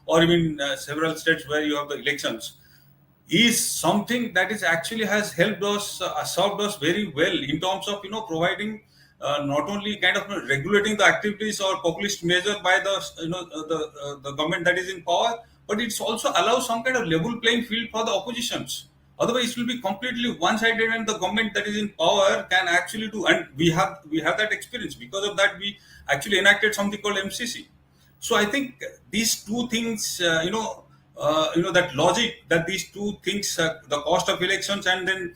or even several states where you have the elections, is something that is actually has helped us, served us very well in terms of providing not only kind of regulating the activities or populist measure by the government that is in power, but it's also allows some kind of level playing field for the oppositions. Otherwise, it will be completely one-sided, and the government that is in power can actually do. And we have that experience. Because of that, we actually enacted something called MCC. So I think these two things, that logic, that these two things, the cost of elections and then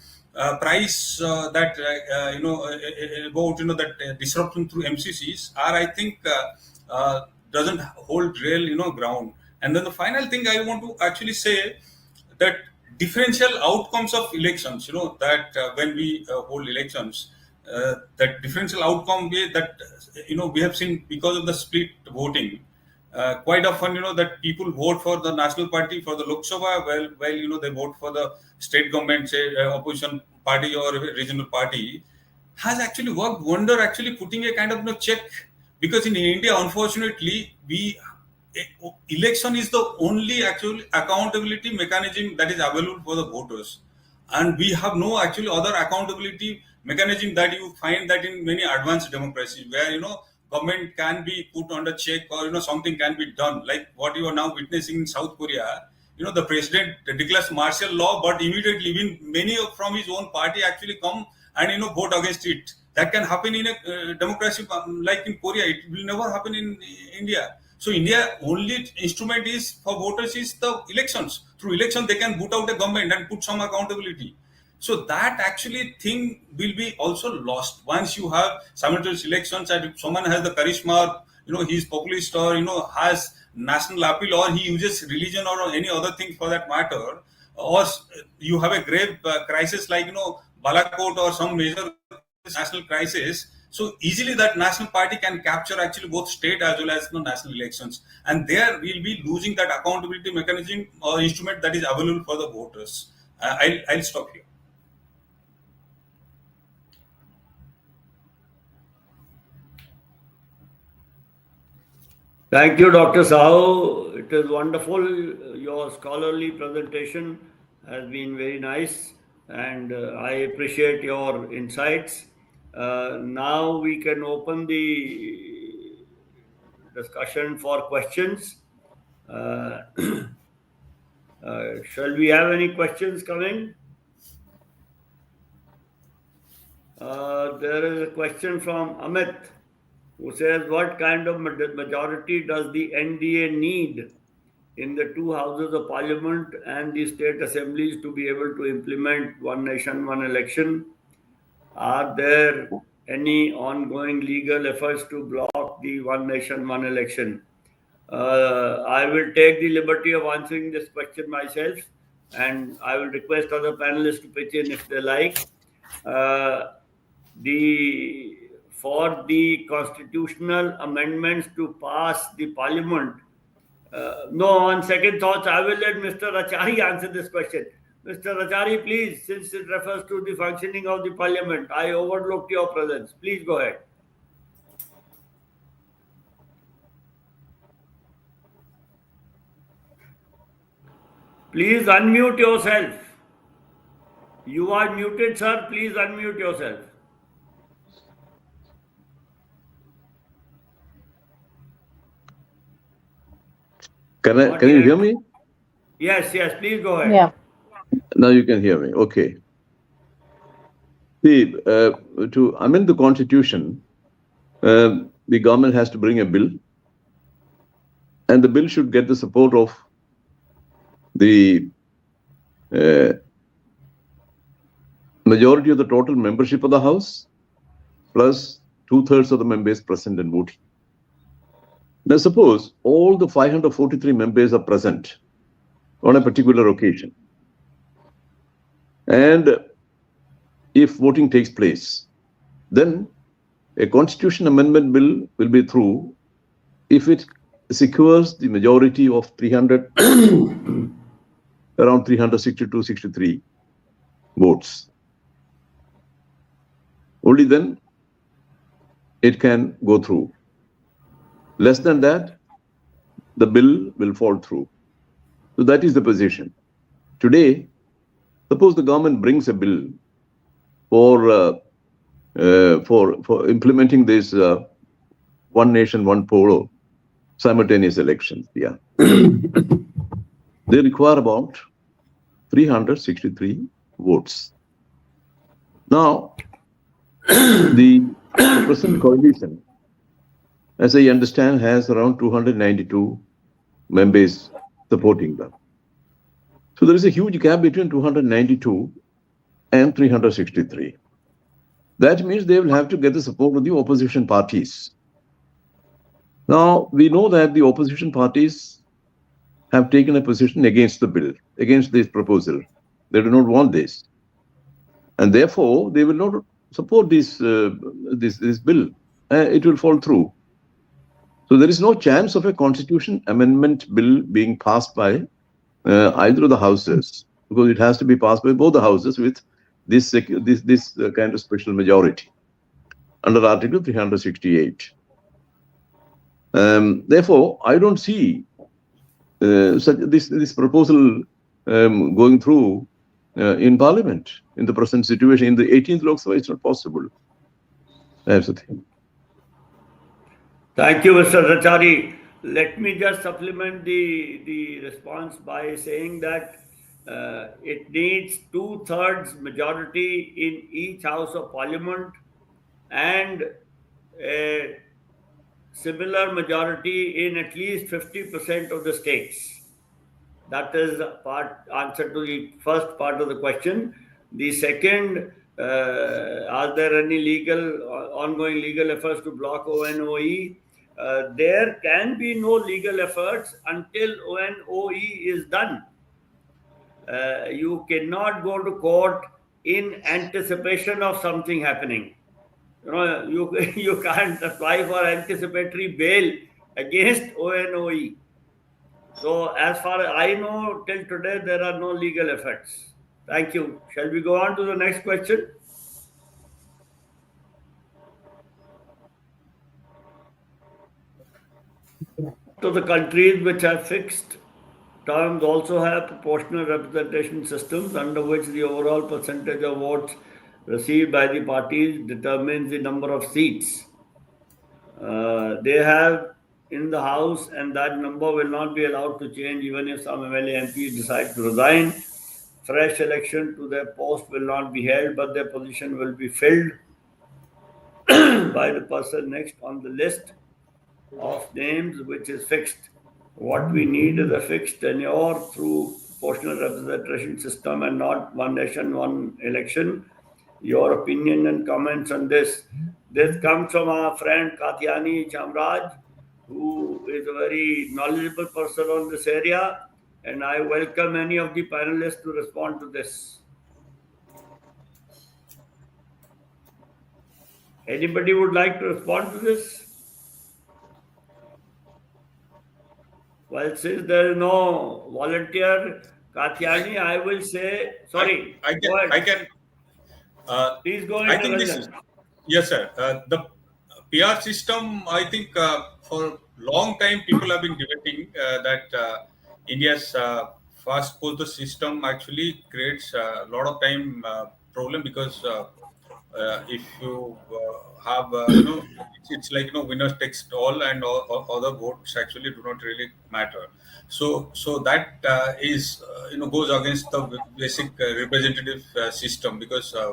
price that about that disruption through MCCs are, I think, doesn't hold real ground. And then the final thing I want to actually say, that differential outcomes of elections, that when we hold elections, that differential outcome that we have seen because of the split voting. Quite often, that people vote for the national party for the Lok Sabha, while they vote for the state government, say opposition party or regional party, has actually worked wonder, actually putting a kind of check. Because in India, unfortunately, election is the only actual accountability mechanism that is available for the voters, and we have no actually other accountability mechanism that you find that in many advanced democracies, where government can be put under check, or something can be done, like what you are now witnessing in South Korea. The president declares martial law, but immediately even many from his own party actually come and vote against it. That can happen in a democracy like in Korea. It will never happen in India. So India only instrument is for voters is the elections. Through election they can boot out a government and put some accountability. So that actually thing will be also lost once you have simultaneous elections, and if someone has the charisma, he's populist, or has national appeal, or he uses religion or any other thing for that matter, or you have a grave crisis like Balakot or some major national crisis. So easily that national party can capture actually both state as well as national elections, and there we'll be losing that accountability mechanism or instrument that is available for the voters. I'll stop here. Thank you, Dr. Sahoo. It is wonderful. Your scholarly presentation has been very nice, and I appreciate your insights. Now we can open the discussion for questions. Shall we have any questions coming? There is a question from Amit, who says, what kind of majority does the NDA need in the two houses of parliament and the state assemblies to be able to implement one nation, one election? Are there any ongoing legal efforts to block the one nation, one election? I will take the liberty of answering this question myself, and I will request other panelists to pitch in if they like. For the constitutional amendments to pass the parliament, no, on second thoughts, I will let Mr. Achary answer this question. Mr. Achary, please, since it refers to the functioning of the parliament, I overlooked your presence. Please go ahead. Please unmute yourself. You are muted, sir. Please unmute yourself. Can you hear me? Yes, please go ahead. Yeah. Now you can hear me. Okay. See, to amend the constitution, the government has to bring a bill, and the bill should get the support of the majority of the total membership of the House, plus 2/3 of the members present and voting. Now, suppose all the 543 members are present on a particular occasion, and if voting takes place, then a constitution amendment bill will be through if it secures the majority of 300, around 362, 63 votes. Only then it can go through. Less than that, the bill will fall through. So that is the position. Today, suppose the government brings a bill for implementing this one nation, one poll, simultaneous elections. Yeah, they require about 363 votes. Now, the present coalition, as I understand, has around 292 members supporting them. So there is a huge gap between 292 and 363. That means they will have to get the support of the opposition parties. Now, we know that the opposition parties have taken a position against the bill, against this proposal. They do not want this. And therefore, they will not support this bill. It will fall through. So there is no chance of a constitution amendment bill being passed by either of the houses, because it has to be passed by both the houses with this kind of special majority under Article 368. Therefore, I don't see this proposal going through in Parliament in the present situation. In the 18th Lok Sabha, it's not possible. That's the thing. Thank you, Mr. Achary. Let me just supplement the response by saying that it needs 2/3 majority in each House of Parliament and a similar majority in at least 50% of the states. That is answer to the first part of the question. The second, are there any ongoing legal efforts to block ONOE? There can be no legal efforts until ONOE is done. You cannot go to court in anticipation of something happening. You can't apply for anticipatory bail against ONOE. So as far as I know, till today, there are no legal efforts. Thank you. Shall we go on to the next question? So the countries which have fixed terms also have proportional representation systems under which the overall percentage of votes received by the parties determines the number of seats they have in the House, and that number will not be allowed to change even if some MLA MPs decide to resign. Fresh election to their post will not be held, but their position will be filled by the person next on the list of names, which is fixed. What we need is a fixed tenure through proportional representation system and not one nation, one election. Your opinion and comments on this. This comes from our friend Katyani Chamraj, who is a very knowledgeable person on this area, and I welcome any of the panelists to respond to this. Anybody would like to respond to this? Well, since there is no volunteer, Katyani, I will say, sorry. I can. Please go ahead. I think this is, yes, sir. The PR system, I think for long time people have been debating that India's fast postal system actually creates a lot of time problem, because if you have, it's like, winners takes all, and all other votes actually do not really matter. So that is, goes against the basic representative system, because a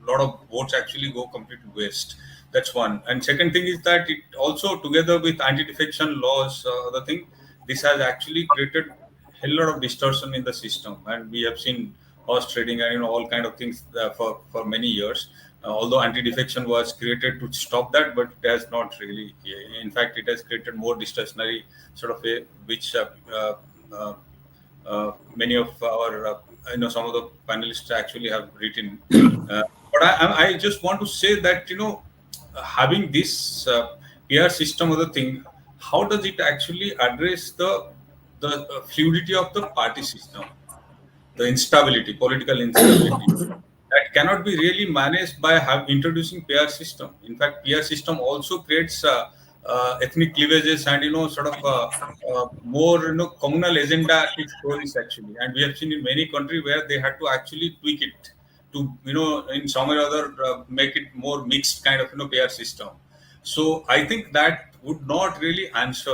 lot of votes actually go completely waste. That's one. And second thing is that it also, together with anti-defection laws, other thing, this has actually created a hell lot of distortion in the system, and we have seen horse trading and all kind of things for many years. Although anti-defection was created to stop that, but it has not really. In fact, it has created more distortionary sort of a, which many of our, some of the panelists actually have written. But I just want to say that, having this PR system of the thing, how does it actually address the fluidity of the party system, the instability, political instability? That cannot be really managed by introducing PR system. In fact, PR system also creates ethnic cleavages and sort of more communal agenda stories actually. And we have seen in many countries where they had to actually tweak it to in some or other make it more mixed kind of PR system. So I think that would not really answer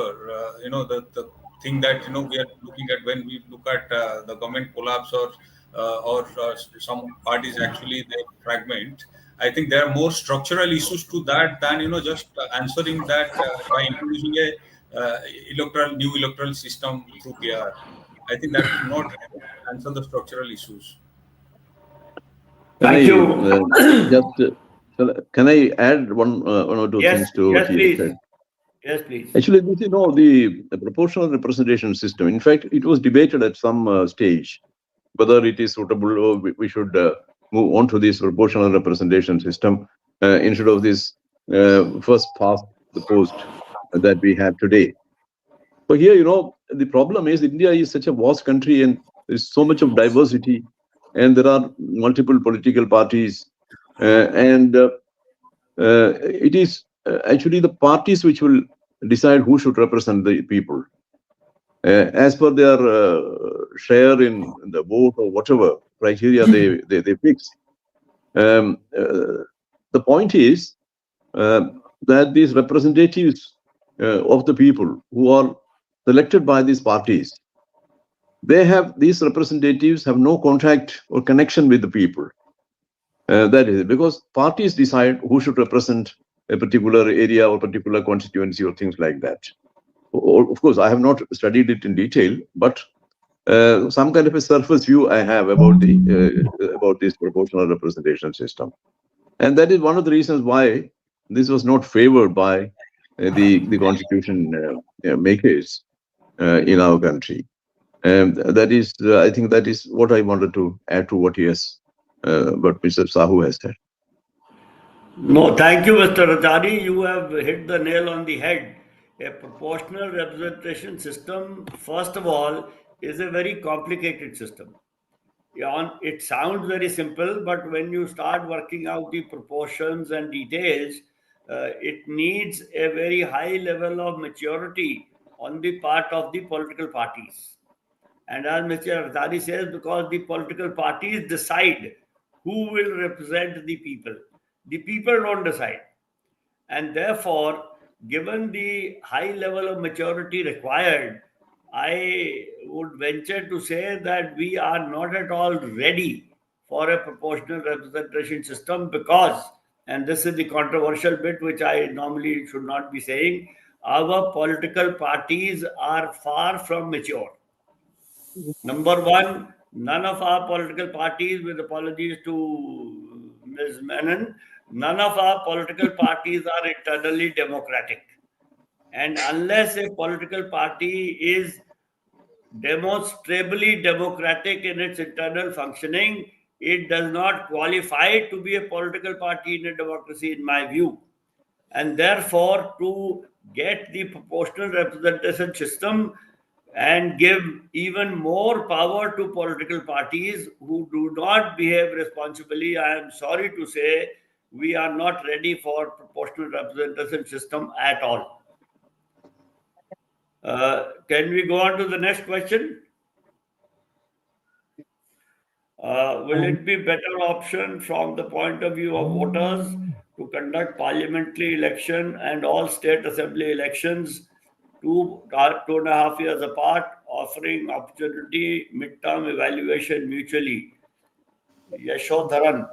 the thing that we are looking at when we look at the government collapse, or or some parties actually they fragment. I think there are more structural issues to that than just answering that by introducing a new electoral system through PR. I think that would not answer the structural issues. Can Thank I you. just can I add one or two Yes, things to what yes, he has please. said? Yes, please. Actually, the proportional representation system, in fact, it was debated at some stage whether it is suitable or we should move on to this proportional representation system instead of this first past the post that we have today. So here, the problem is India is such a vast country and there's so much of diversity and there are multiple political parties and it is actually the parties which will decide who should represent the people as per their share in the vote or whatever criteria they fix. The point is that these representatives of the people who are selected by these parties, these representatives have no contact or connection with the people. That is because parties decide who should represent a particular area or particular constituency or things like that. Of course, I have not studied it in detail, but some kind of a surface view I have about this proportional representation system, and that is one of the reasons why this was not favored by the constitution makers in our country. And that is, I think, that is what I wanted to add to what what Mr. Sahoo has said. No, thank you, Mr. Achary. You have hit the nail on the head. A proportional representation system, first of all, is a very complicated system. It sounds very simple, but when you start working out the proportions and details, it needs a very high level of maturity on the part of the political parties. And as Mr. Achary says, because the political parties decide who will represent the people don't decide. And therefore, given the high level of maturity required, I would venture to say that we are not at all ready for a proportional representation system because, and this is the controversial bit which I normally should not be saying, our political parties are far from mature. Number one, none of our political parties, with apologies to Ms. Menon, none of our political parties are internally democratic. And unless a political party is demonstrably democratic in its internal functioning, it does not qualify to be a political party in a democracy, in my view. And therefore, to get the proportional representation system and give even more power to political parties who do not behave responsibly, I am sorry to say we are not ready for proportional representation system at all. Can we go on to the next question? Will it be better option from the point of view of voters to conduct parliamentary election and all state assembly elections 2.5 years apart, offering opportunity midterm evaluation mutually? Yashodharan.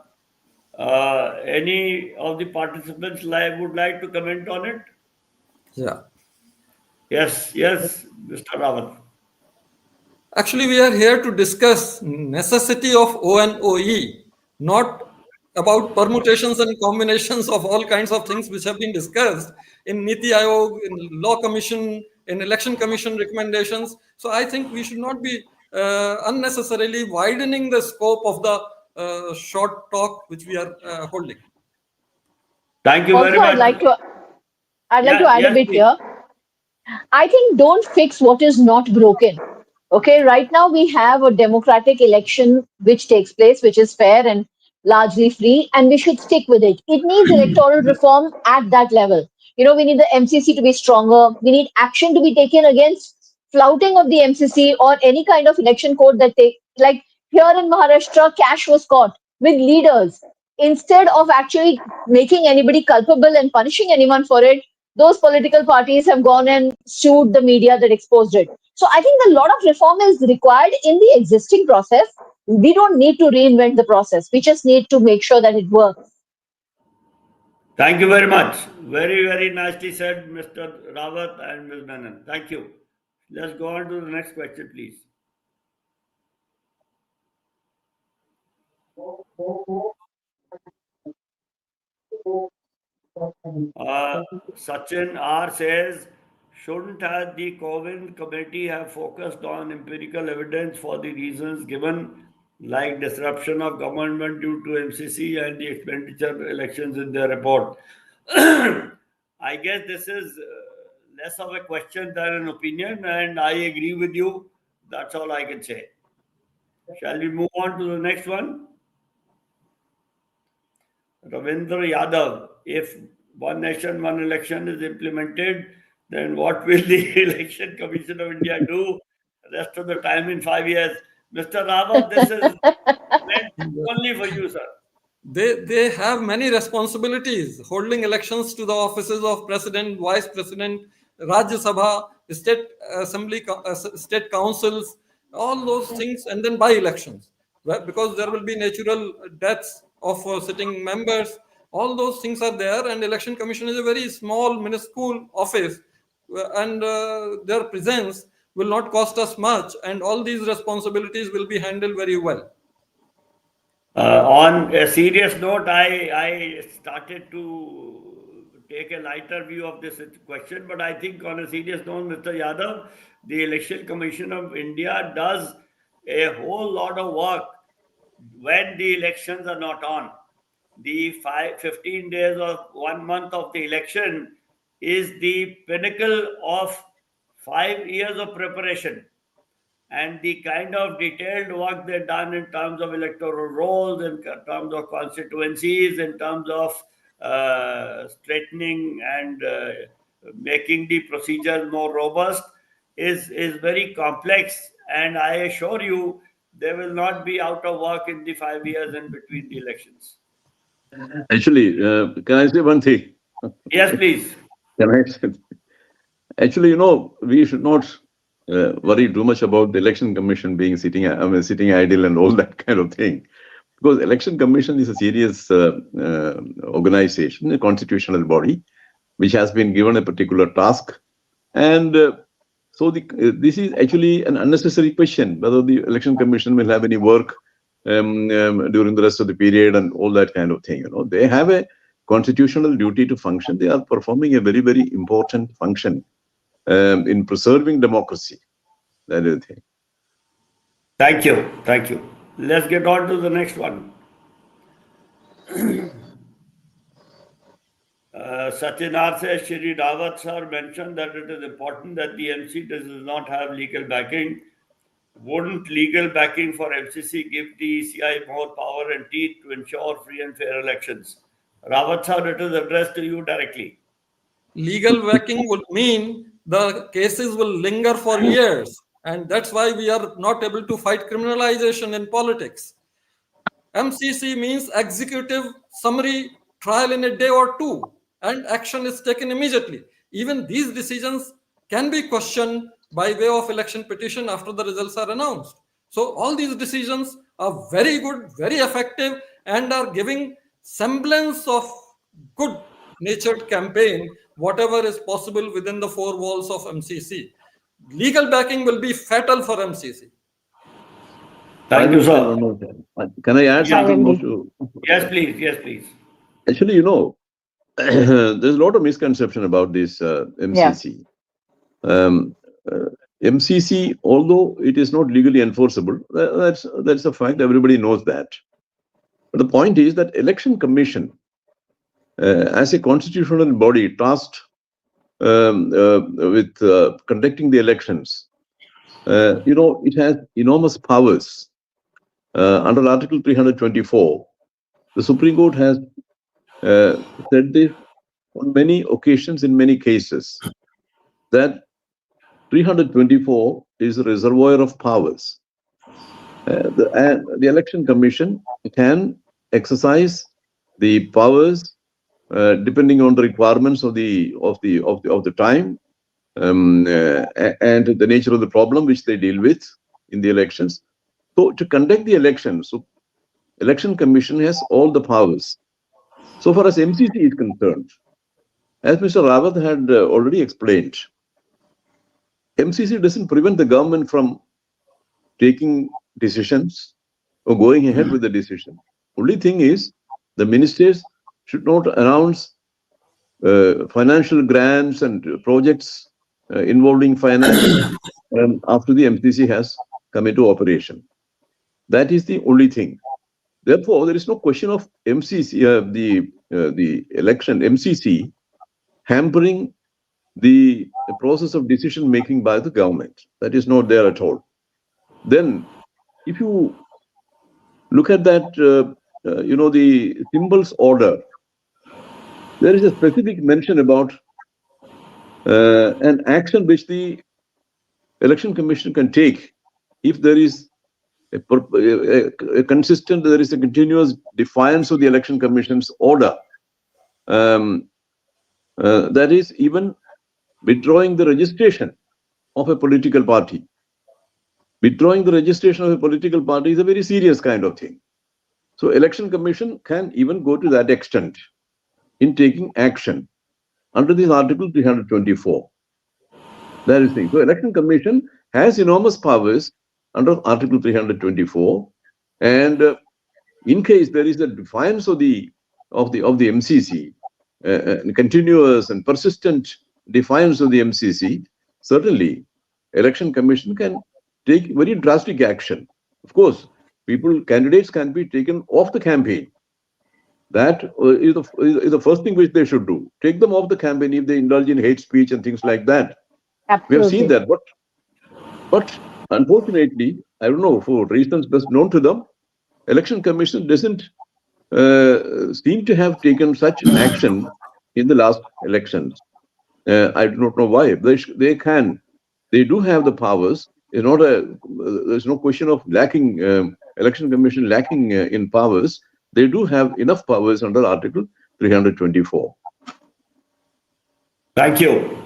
Any of the participants would like to comment on it? Yeah. Yes, Mr. Rawat. Actually, we are here to discuss necessity of ONOE, not about permutations and combinations of all kinds of things which have been discussed in Niti Aayog, in Law Commission, in Election Commission recommendations. So I think we should not be unnecessarily widening the scope of the short talk which we are holding. Thank you very Also, much. I'd like to add a bit please. here. I think don't fix what is not broken. Okay, right now we have a democratic election which takes place, which is fair and largely free, and we should stick with it. It needs electoral reform at that level. We need the MCC to be stronger. We need action to be taken against flouting of the MCC or any kind of election code that like here in Maharashtra, cash was caught with leaders. Instead of actually making anybody culpable and punishing anyone for it, those political parties have gone and sued the media that exposed it. So I think a lot of reform is required in the existing process. We don't need to reinvent the process. We just need to make sure that it works. Thank you very much. Very, very nicely said, Mr. Rawat and Ms. Menon. Thank you. Let's go on to the next question, please. Sachin R says, shouldn't have the COVID committee have focused on empirical evidence for the reasons given, like disruption of government due to MCC and the expenditure elections in their report? I guess this is less of a question than an opinion, and I agree with you. That's all I can say. Shall we move on to the next one? Ravindra Yadav, if one nation, one election is implemented, then what will the Election Commission of India do the rest of the time in 5 years? Mr. Rawat, this is meant only for you, sir. They have many responsibilities, holding elections to the offices of president, vice president, Rajya Sabha, state assembly, state councils, all those things, and then by-elections, because there will be natural deaths of sitting members. All those things are there, and election commission is a very small, minuscule office, and their presence will not cost us much, and all these responsibilities will be handled very well. On a serious note, I started to take a lighter view of this question, but I think on a serious note, Mr. Yadav, the Election Commission of India does a whole lot of work when the elections are not on. The 15 days or 1 month of the election is the pinnacle of 5 years of preparation. And the kind of detailed work they've done in terms of electoral rolls, in terms of constituencies, in terms of straightening and making the procedures more robust is very complex. And I assure you, they will not be out of work in the 5 years in between the elections. Actually, can I say one thing? Yes, please. Can I say? Actually, we should not worry too much about the election commission being sitting idle and all that kind of thing, because election commission is a serious organization, a constitutional body, which has been given a particular task, and so this is actually an unnecessary question whether the election commission will have any work during the rest of the period and all that kind of thing. They have a constitutional duty to function. They are performing a very, very important function in preserving democracy. That is the thing. Thank you. Thank you. Let's get on to the next one. Sachin R says, Shri Rawat sir mentioned that it is important that the MC does not have legal backing. Wouldn't legal backing for MCC give the ECI more power and teeth to ensure free and fair elections? Rawat sir, it is addressed to you directly. Legal backing would mean the cases will linger for years, and that's why we are not able to fight criminalization in politics. MCC means executive summary trial in a day or two, and action is taken immediately. Even these decisions can be questioned by way of election petition after the results are announced. So all these decisions are very good, very effective, and are giving semblance of good natured campaign, whatever is possible within the four walls of MCC. Legal backing will be fatal for MCC. Thank you, sir. Can I add something more to? Yes, please. Yes, please. Actually, there's a lot of misconception about this MCC. Yeah. MCC, although it is not legally enforceable, that's a fact. Everybody knows that. But the point is that Election Commission, as a constitutional body tasked with conducting the elections, it has enormous powers. Under Article 324, the Supreme Court has said this on many occasions in many cases, that 324 is a reservoir of powers. The Election Commission can exercise the powers depending on the requirements of the time and the nature of the problem which they deal with in the elections. So to conduct the election, so Election Commission has all the powers. So far as MCC is concerned, as Mr. Rawat had already explained, MCC doesn't prevent the government from taking decisions or going ahead with the decision. Only thing is, the ministers should not announce financial grants and projects involving finance after the MCC has come into operation. That is the only thing. Therefore, there is no question of MCC, the election MCC hampering the process of decision making by the government. That is not there at all. Then, if you look at that, the symbols order, there is a specific mention about an action which the Election Commission can take if there is a consistent, there is a continuous defiance of the Election Commission's order. That is even withdrawing the registration of a political party. Withdrawing the registration of a political party is a very serious kind of thing. So Election Commission can even go to that extent in taking action under this Article 324. That is the thing. So Election Commission has enormous powers under Article 324, and in case there is a defiance of the MCC, continuous and persistent defiance of the MCC, certainly Election Commission can take very drastic action. Of course, candidates can be taken off the campaign. That is the first thing which they should do. Take them off the campaign if they indulge in hate speech and things like that. Absolutely. We have seen that, but unfortunately, I don't know, for reasons best known to them, Election Commission doesn't seem to have taken such action in the last elections. I do not know why. They do have the powers. There's no question of lacking, Election Commission lacking in powers. They do have enough powers under Article 324. Thank you.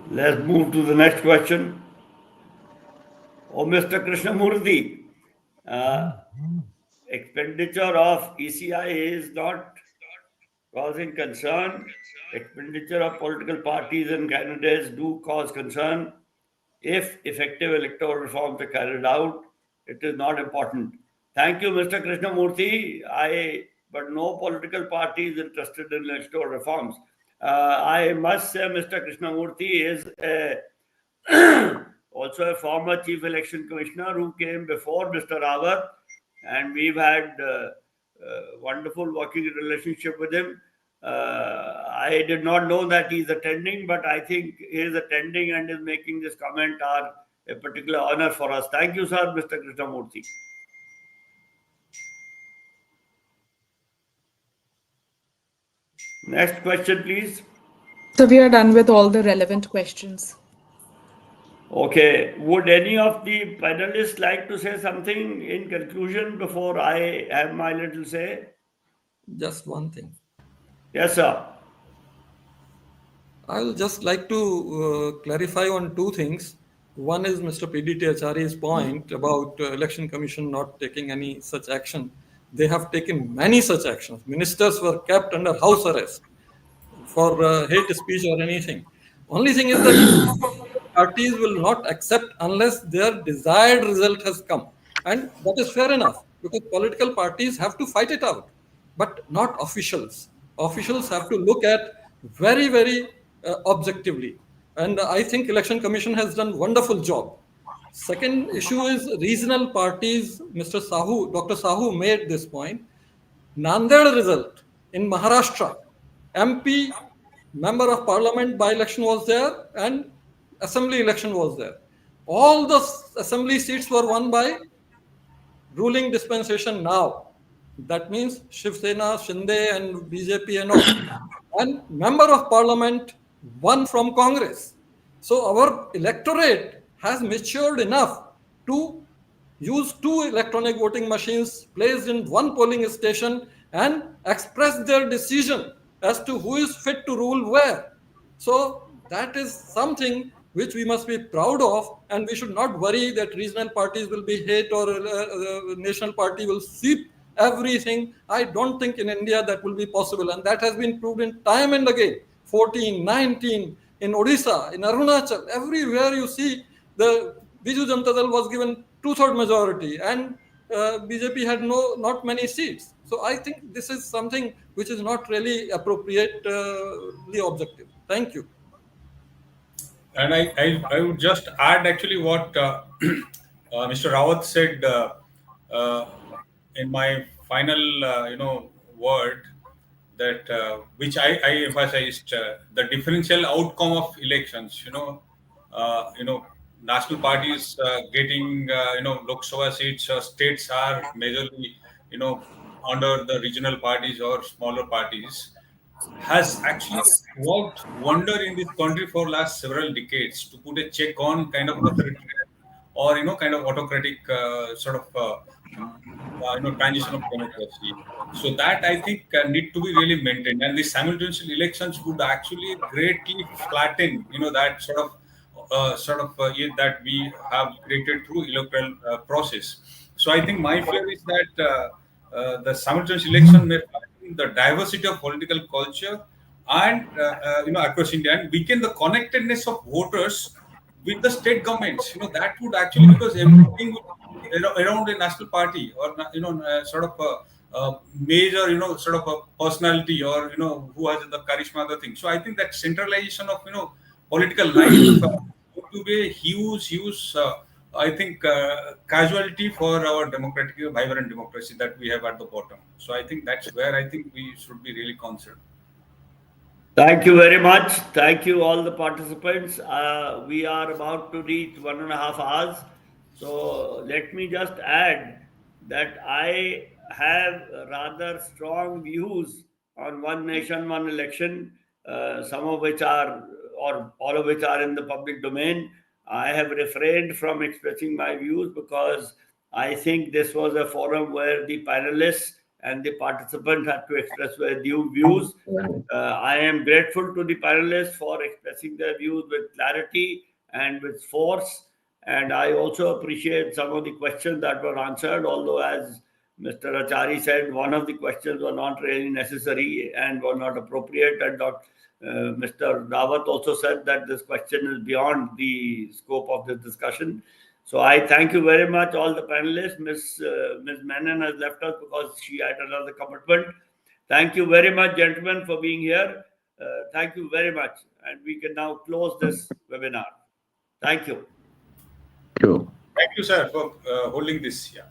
Let's move to the next question. Mr. Krishnamurthy, expenditure of ECI is not causing concern. Expenditure of political parties and candidates do cause concern. If effective electoral reforms are carried out, it is not important. Thank you, Mr. Krishnamurthy. But no political party is interested in electoral reforms. I must say, Mr. Krishnamurthy is also a former Chief Election Commissioner who came before Mr. Rawat, and we've had wonderful working relationship with him. I did not know that he's attending, but I think he is attending and is making this comment are a particular honor for us. Thank you, sir, Mr. Krishnamurthy. Next question, please. So we are done with all the relevant questions. Okay. Would any of the panelists like to say something in conclusion before I have my little say? Just one thing. Yes, sir. I will just like to clarify on two things. One is Mr. P.D.T. Achary's point about Election Commission not taking any such action. They have taken many such actions. Ministers were kept under house arrest for hate speech or anything. Only thing is that parties will not accept unless their desired result has come. And that is fair enough, because political parties have to fight it out, but not officials. Officials have to look at very, very objectively. And I think Election Commission has done a wonderful job. Second issue is regional parties. Mr. Sahoo, Dr. Sahoo made this point. Nanded result in Maharashtra, MP, member of parliament by-election was there and assembly election was there. All the assembly seats were won by ruling dispensation now. That means Shiv Sena, Shinde and BJP and all. And member of parliament won from Congress. So our electorate has matured enough to use 2 electronic voting machines placed in 1 polling station and express their decision as to who is fit to rule where. So that is something which we must be proud of, and we should not worry that regional parties will be hate or national party will sweep everything. I don't think in India that will be possible, and that has been proven time and again. 14, 19, in Odisha, in Arunachal, everywhere you see the Biju Janata Dal was given 2/3 majority, and BJP had not many seats. So I think this is something which is not really appropriately objective. Thank you. And I would just add actually what Mr. Rawat said in my final word, that which I emphasized, the differential outcome of elections. National parties getting Lok Sabha seats, states are majorly under the regional parties or smaller parties, has actually worked wonder in this country for last several decades to put a check on kind of authoritarian or kind of autocratic sort of transition of democracy. So that I think need to be really maintained, and the simultaneous elections would actually greatly flatten that that we have created through electoral process. So I think my fear is that the simultaneous election may flatten the diversity of political culture and across India, and weaken the connectedness of voters with the state governments. That would actually, because everything would around a national party or sort of a major sort of a personality, or who has the charisma, the thing. So I think that centralization of political life would be a huge I think casualty for our democratic vibrant democracy that we have at the bottom. So I think that's where I think we should be really concerned. Thank you very much. Thank you, all the participants. We are about to reach 1.5 hours. So let me just add that I have rather strong views on one nation, one election, some of which are, or all of which are in the public domain. I have refrained from expressing my views because I think this was a forum where the panelists and the participants had to express their views. I am grateful to the panelists for expressing their views with clarity and with force. And I also appreciate some of the questions that were answered, although, as Mr. Achary said, one of the questions were not really necessary and were not appropriate. And Mr. Rawat also said that this question is beyond the scope of this discussion. So I thank you very much, all the panelists. Ms. Menon has left us because she had another commitment. Thank you very much, gentlemen, for being here. Thank you very much. And we can now close this webinar. Thank you. Sure. Thank you, sir, for holding this. Yeah.